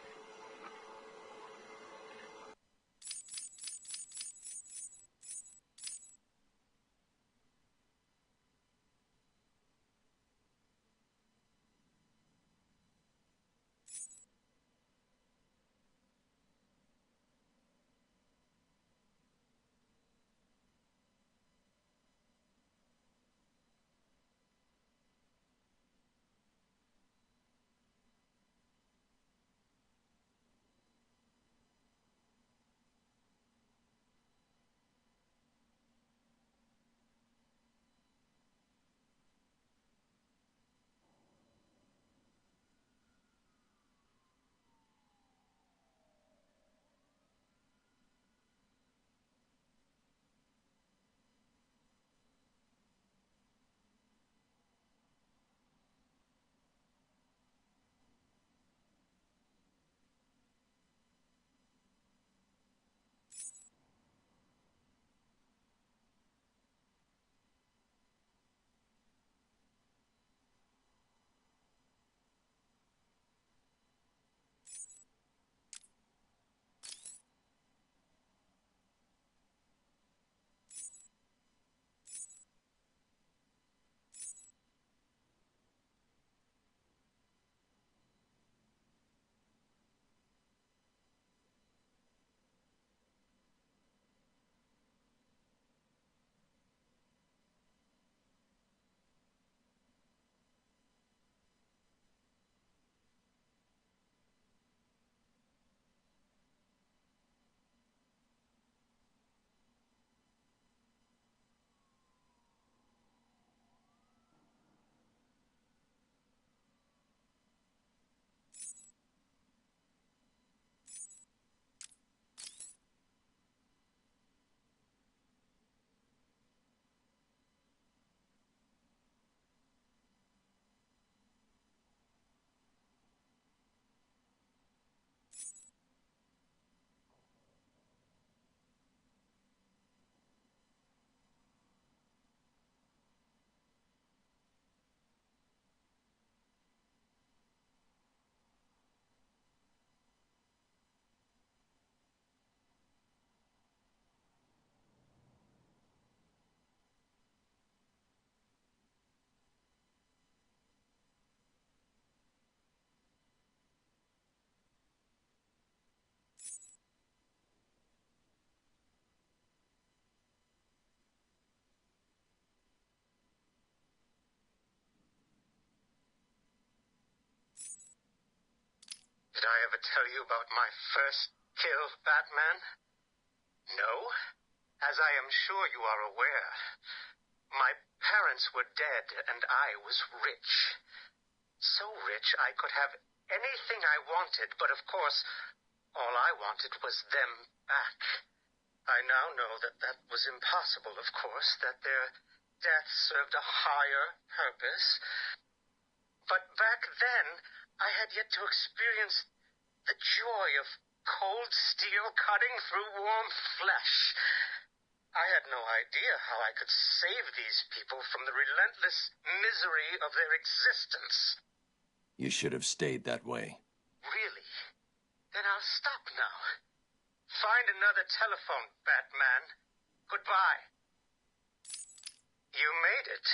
Did I ever tell you about my first kill, Batman? No? As I am sure you are aware, my parents were dead and I was rich. So rich I could have anything I wanted, but of course, all I wanted was them back. I now know that that was impossible, of course, that their death served a higher purpose. But back then, I had yet to experience the joy of cold steel cutting through warm flesh. I had no idea how I could save these people from the relentless misery of their existence. You should have stayed that way. Really? Then I'll stop now. Find another telephone, Batman. Goodbye. You made it.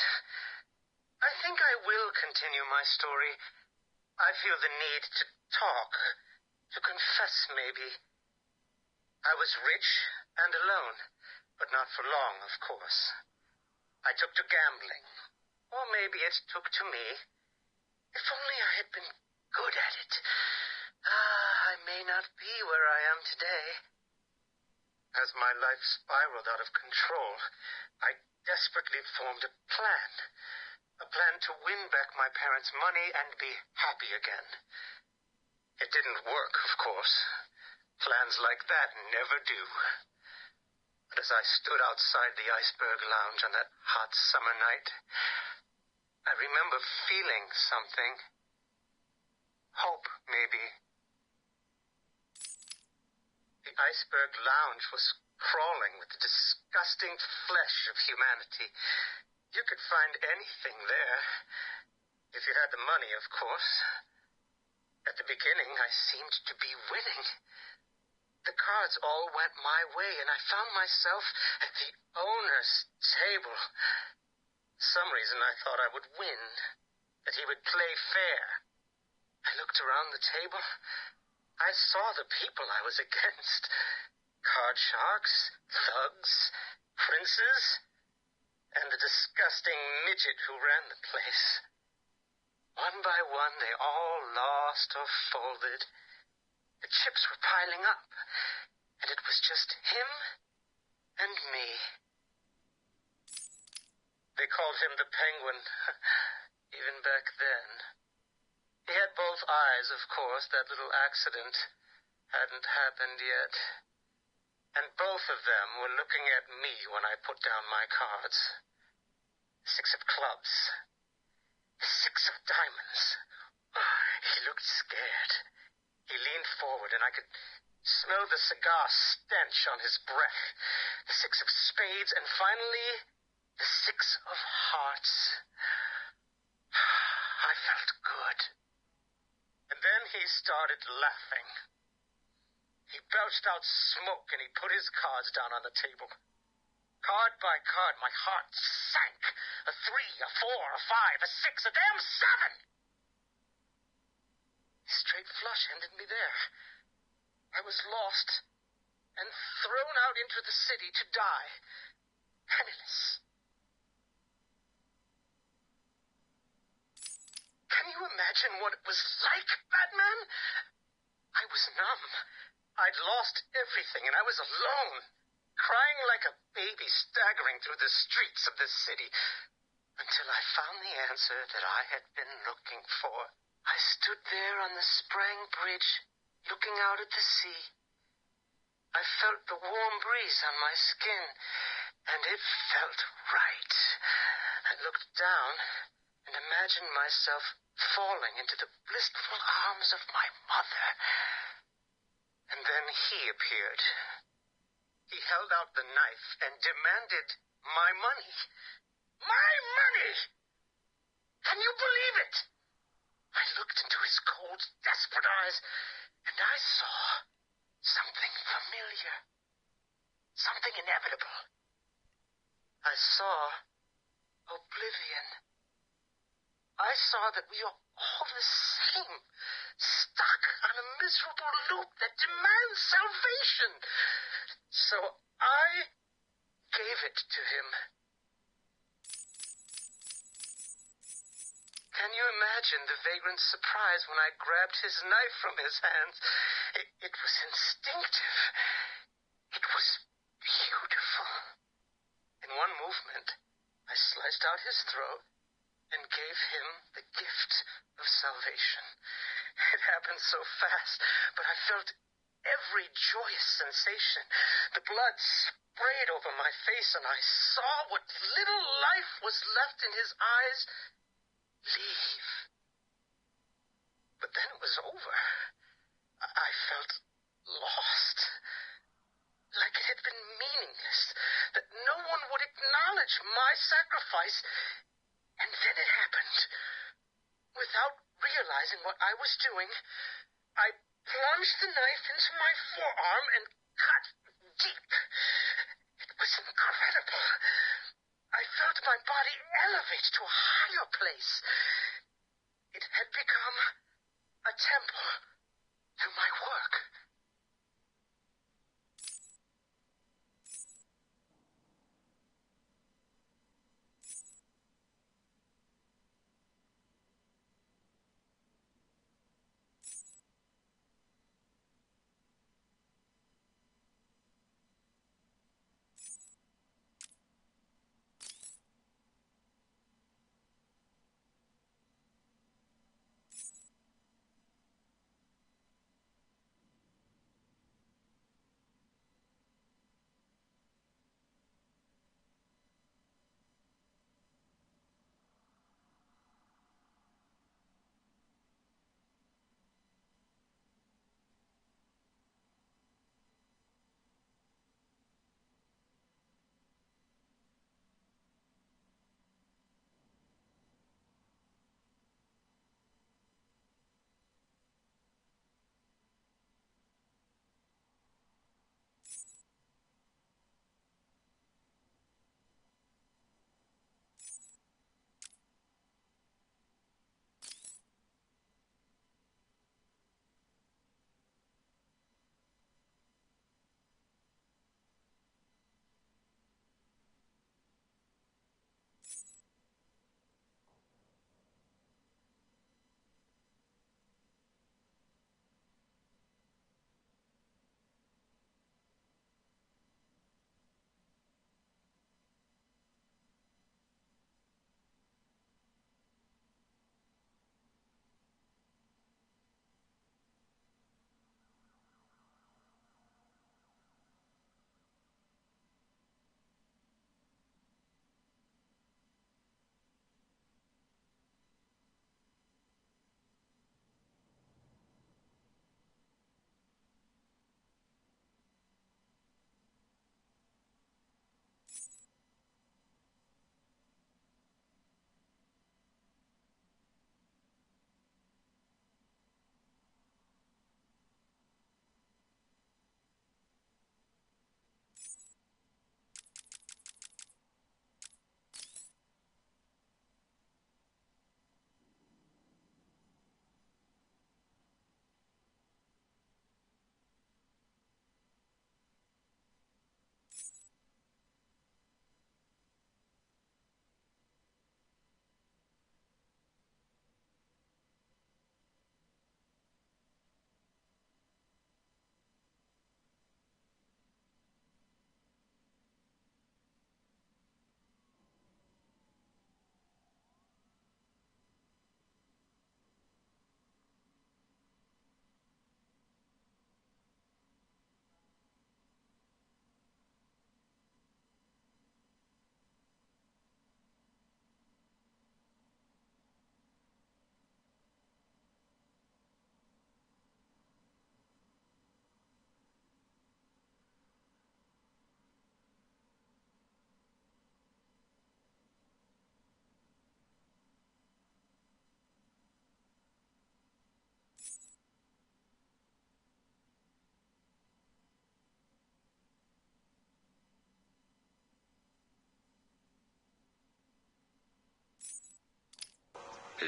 I think I will continue my story. I feel the need to talk, to confess maybe. I was rich and alone, but not for long, of course. I took to gambling, or maybe it took to me. If only I had been good at it. I may not be where I am today. As my life spiraled out of control, I desperately formed a plan. A plan to win back my parents' money and be happy again. It didn't work, of course. Plans like that never do. But as I stood outside the Iceberg Lounge on that hot summer night, I remember feeling something. Hope, maybe. The Iceberg Lounge was crawling with the disgusting flesh of humanity. You could find anything there. If you had the money, of course. At the beginning, I seemed to be winning. The cards all went my way, and I found myself at the owner's table. Some reason I thought I would win, that he would play fair. I looked around the table. I saw the people I was against. Card sharks, thugs, princes, and the disgusting midget who ran the place. One by one, they all lost or folded. The chips were piling up, and it was just him and me. They called him the Penguin, even back then. He had both eyes, of course. That little accident hadn't happened yet. And both of them were looking at me when I put down my cards. 6 of clubs. 6 of diamonds. He looked scared. He leaned forward, and I could smell the cigar stench on his breath. The 6 of spades, and finally, the 6 of hearts. I felt good. And then he started laughing. He belched out smoke, and he put his cards down on the table. Card by card, my heart sank. A 3, a 4, a 5, a 6, a damn 7! Straight flush ended me there. I was lost and thrown out into the city to die, penniless. Can you imagine what it was like, Batman? I was numb. I'd lost everything, and I was alone, crying like a baby staggering through the streets of this city, until I found the answer that I had been looking for. I stood there on the Sprang Bridge, looking out at the sea. I felt the warm breeze on my skin, and it felt right. I looked down and imagined myself falling into the blissful arms of my mother. And then he appeared. He held out the knife and demanded my money. My money! Can you believe it? I looked into his cold, desperate eyes, and I saw something familiar. Something inevitable. I saw oblivion. I saw that we are all the same, stuck on a miserable loop that demands salvation. So I gave it to him. Can you imagine the vagrant surprise when I grabbed his knife from his hands? It was instinctive. It was beautiful. In one movement, I sliced out his throat and gave him the gift of salvation. It happened so fast, but I felt every joyous sensation. The blood sprayed over my face, and I saw what little life was left in his eyes leave. But then it was over. I felt lost. Like it had been meaningless, that no one would acknowledge my sacrifice. And then it happened. Without realizing what I was doing, I plunged the knife into my forearm and cut deep. It was incredible. I felt my body elevate to a higher place. It had become a temple to my work.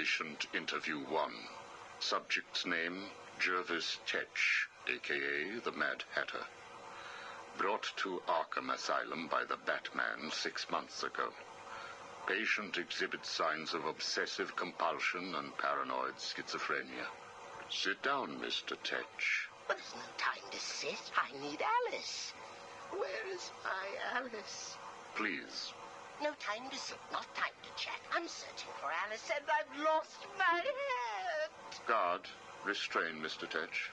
Patient interview 1. Subject's name, Jervis Tetch, a.k.a. the Mad Hatter. Brought to Arkham Asylum by the Batman 6 months ago. Patient exhibits signs of obsessive compulsion and paranoid schizophrenia. Sit down, Mr. Tetch. But there's no time to sit. I need Alice. Where is my Alice? Please. No time to sit, not time to chat. I'm searching for Alice and I've lost my head. Guard, restrain Mr. Tetch.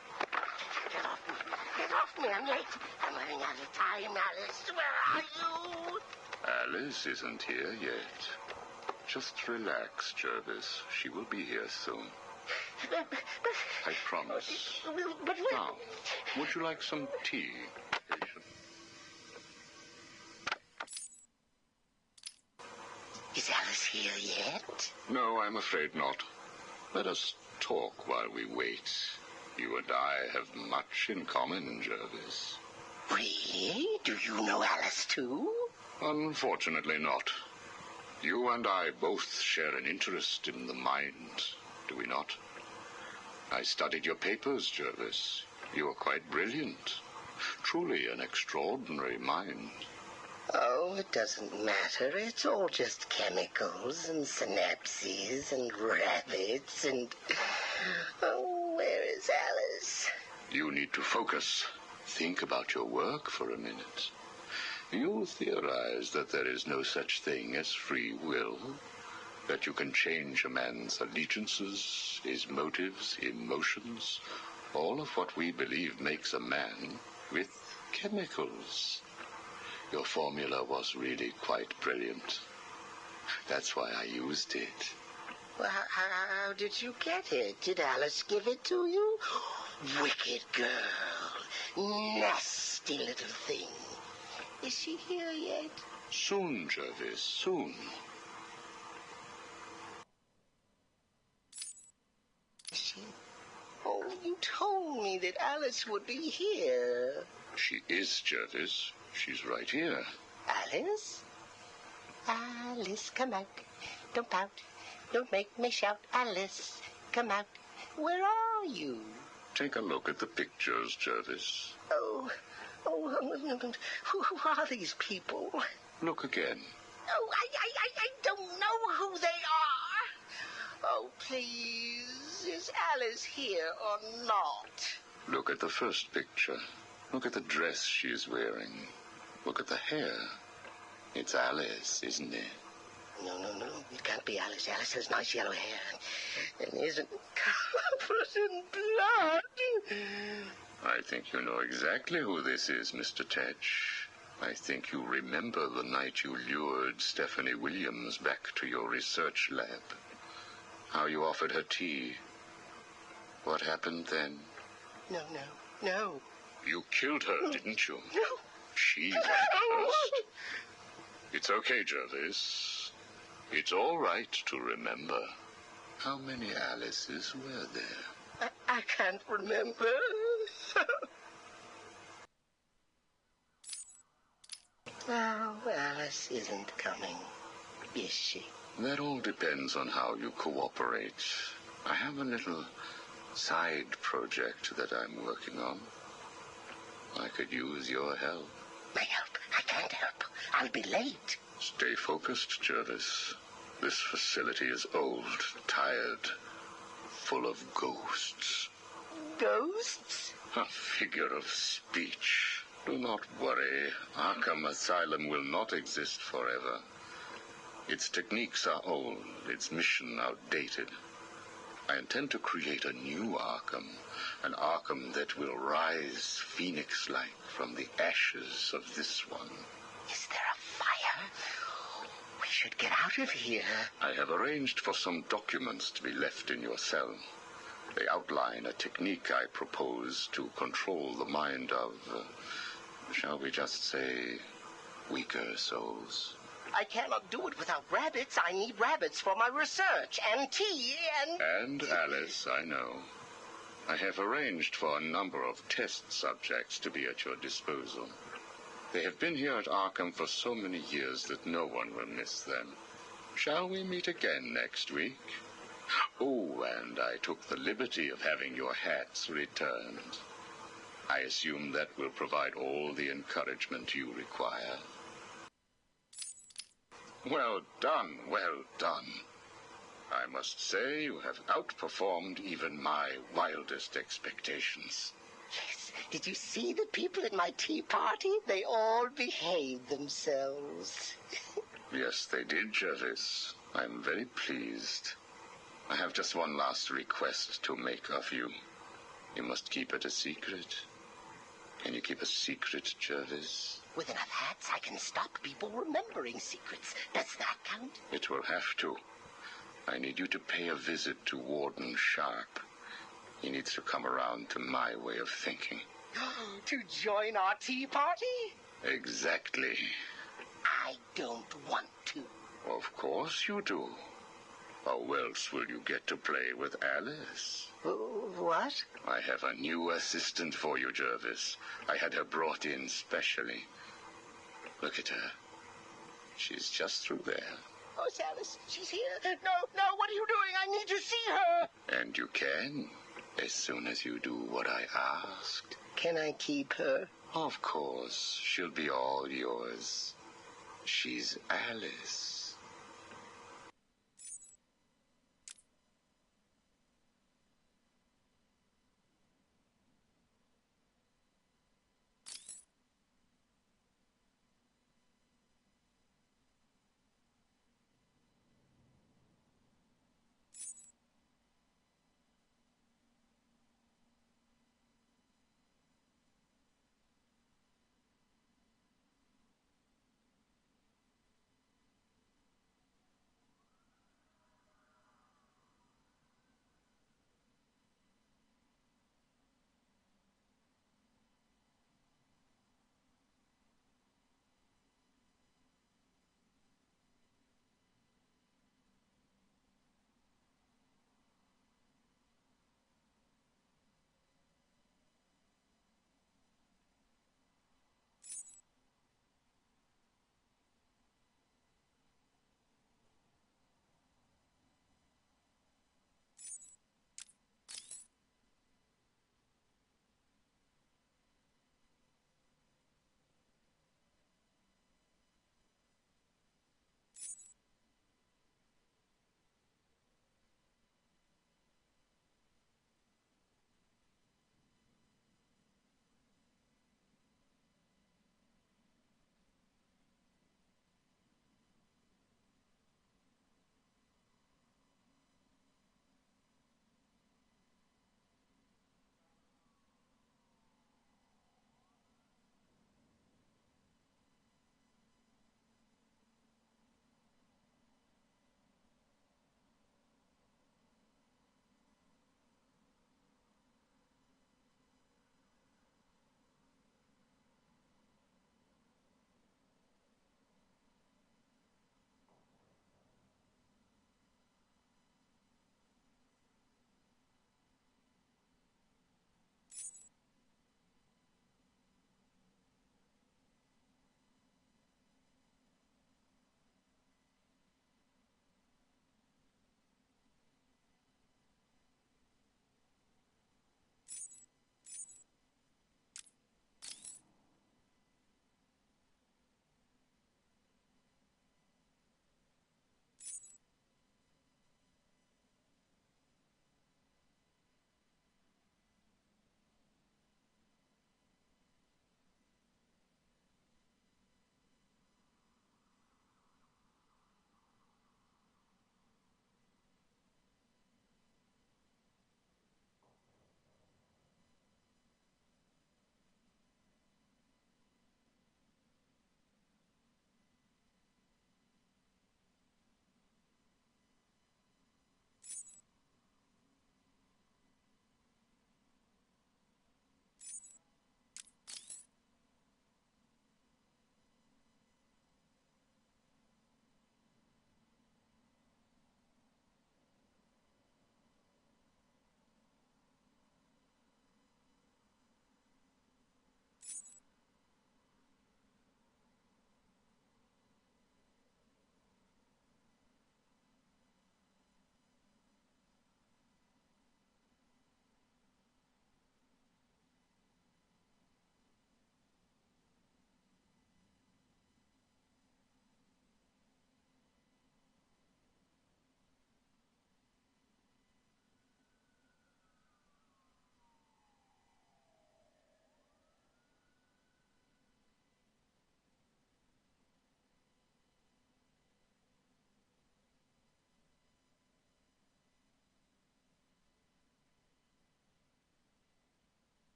Get off me. Get off me. I'm late. I'm running out of time, Alice. Where are you? Alice isn't here yet. Just relax, Jervis. She will be here soon. I promise. But now, would you like some tea, patient? Is Alice here yet? No, I'm afraid not. Let us talk while we wait. You and I have much in common, Jervis. Really? Do you know Alice too? Unfortunately not. You and I both share an interest in the mind, do we not? I studied your papers, Jervis. You are quite brilliant. Truly an extraordinary mind. Oh, it doesn't matter. It's all just chemicals and synapses and rabbits and... Oh, where is Alice? You need to focus. Think about your work for a minute. You theorize that there is no such thing as free will, that you can change a man's allegiances, his motives, emotions, all of what we believe makes a man, with chemicals. Your formula was really quite brilliant. That's why I used it. Well, how did you get it? Did Alice give it to you? Wicked girl. Nasty little thing. Is she here yet? Soon, Jervis, soon. Oh, you told me that Alice would be here. She is, Jervis. She's right here. Alice? Alice, come out. Don't pout. Don't make me shout. Alice, come out. Where are you? Take a look at the pictures, Jervis. Oh, who are these people? Look again. Oh, I don't know who they are. Oh, please, is Alice here or not? Look at the first picture. Look at the dress she's wearing. Look at the hair. It's Alice, isn't it? No. It can't be Alice. Alice has nice yellow hair and isn't covered in blood. I think you know exactly who this is, Mr. Tetch. I think you remember the night you lured Stephanie Williams back to your research lab. How you offered her tea. What happened then? No. You killed her, didn't you? No. She went first. It's okay, Jervis. It's all right to remember. How many Alices were there? I can't remember. Oh, Alice isn't coming, is she? That all depends on how you cooperate. I have a little side project that I'm working on. I could use your help. My help? I can't help. I'll be late. Stay focused, Jervis. This facility is old, tired, full of ghosts. Ghosts? A figure of speech. Do not worry. Arkham Asylum will not exist forever. Its techniques are old, its mission outdated. I intend to create a new Arkham, an Arkham that will rise phoenix-like from the ashes of this one. Is there a fire? We should get out of here. I have arranged for some documents to be left in your cell. They outline a technique I propose to control the mind of, shall we just say, weaker souls. I cannot do it without rabbits. I need rabbits for my research, and tea, And Alice, I know. I have arranged for a number of test subjects to be at your disposal. They have been here at Arkham for so many years that no one will miss them. Shall we meet again next week? Oh, and I took the liberty of having your hats returned. I assume that will provide all the encouragement you require. Well done, well done. I must say you have outperformed even my wildest expectations. Yes. Did you see the people at my tea party? They all behaved themselves. Yes, they did, Jervis. I'm very pleased. I have just one last request to make of you. You must keep it a secret. Can you keep a secret, Jervis? With enough hats, I can stop people remembering secrets. Does that count? It will have to. I need you to pay a visit to Warden Sharp. He needs to come around to my way of thinking. To join our tea party? Exactly. I don't want to. Of course you do. How else will you get to play with Alice? What? I have a new assistant for you, Jervis. I had her brought in specially. Look at her. She's just through there. Oh, it's Alice. She's here. No, what are you doing? I need to see her. And you can, as soon as you do what I asked. Can I keep her? Of course. She'll be all yours. She's Alice.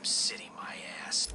City, my ass.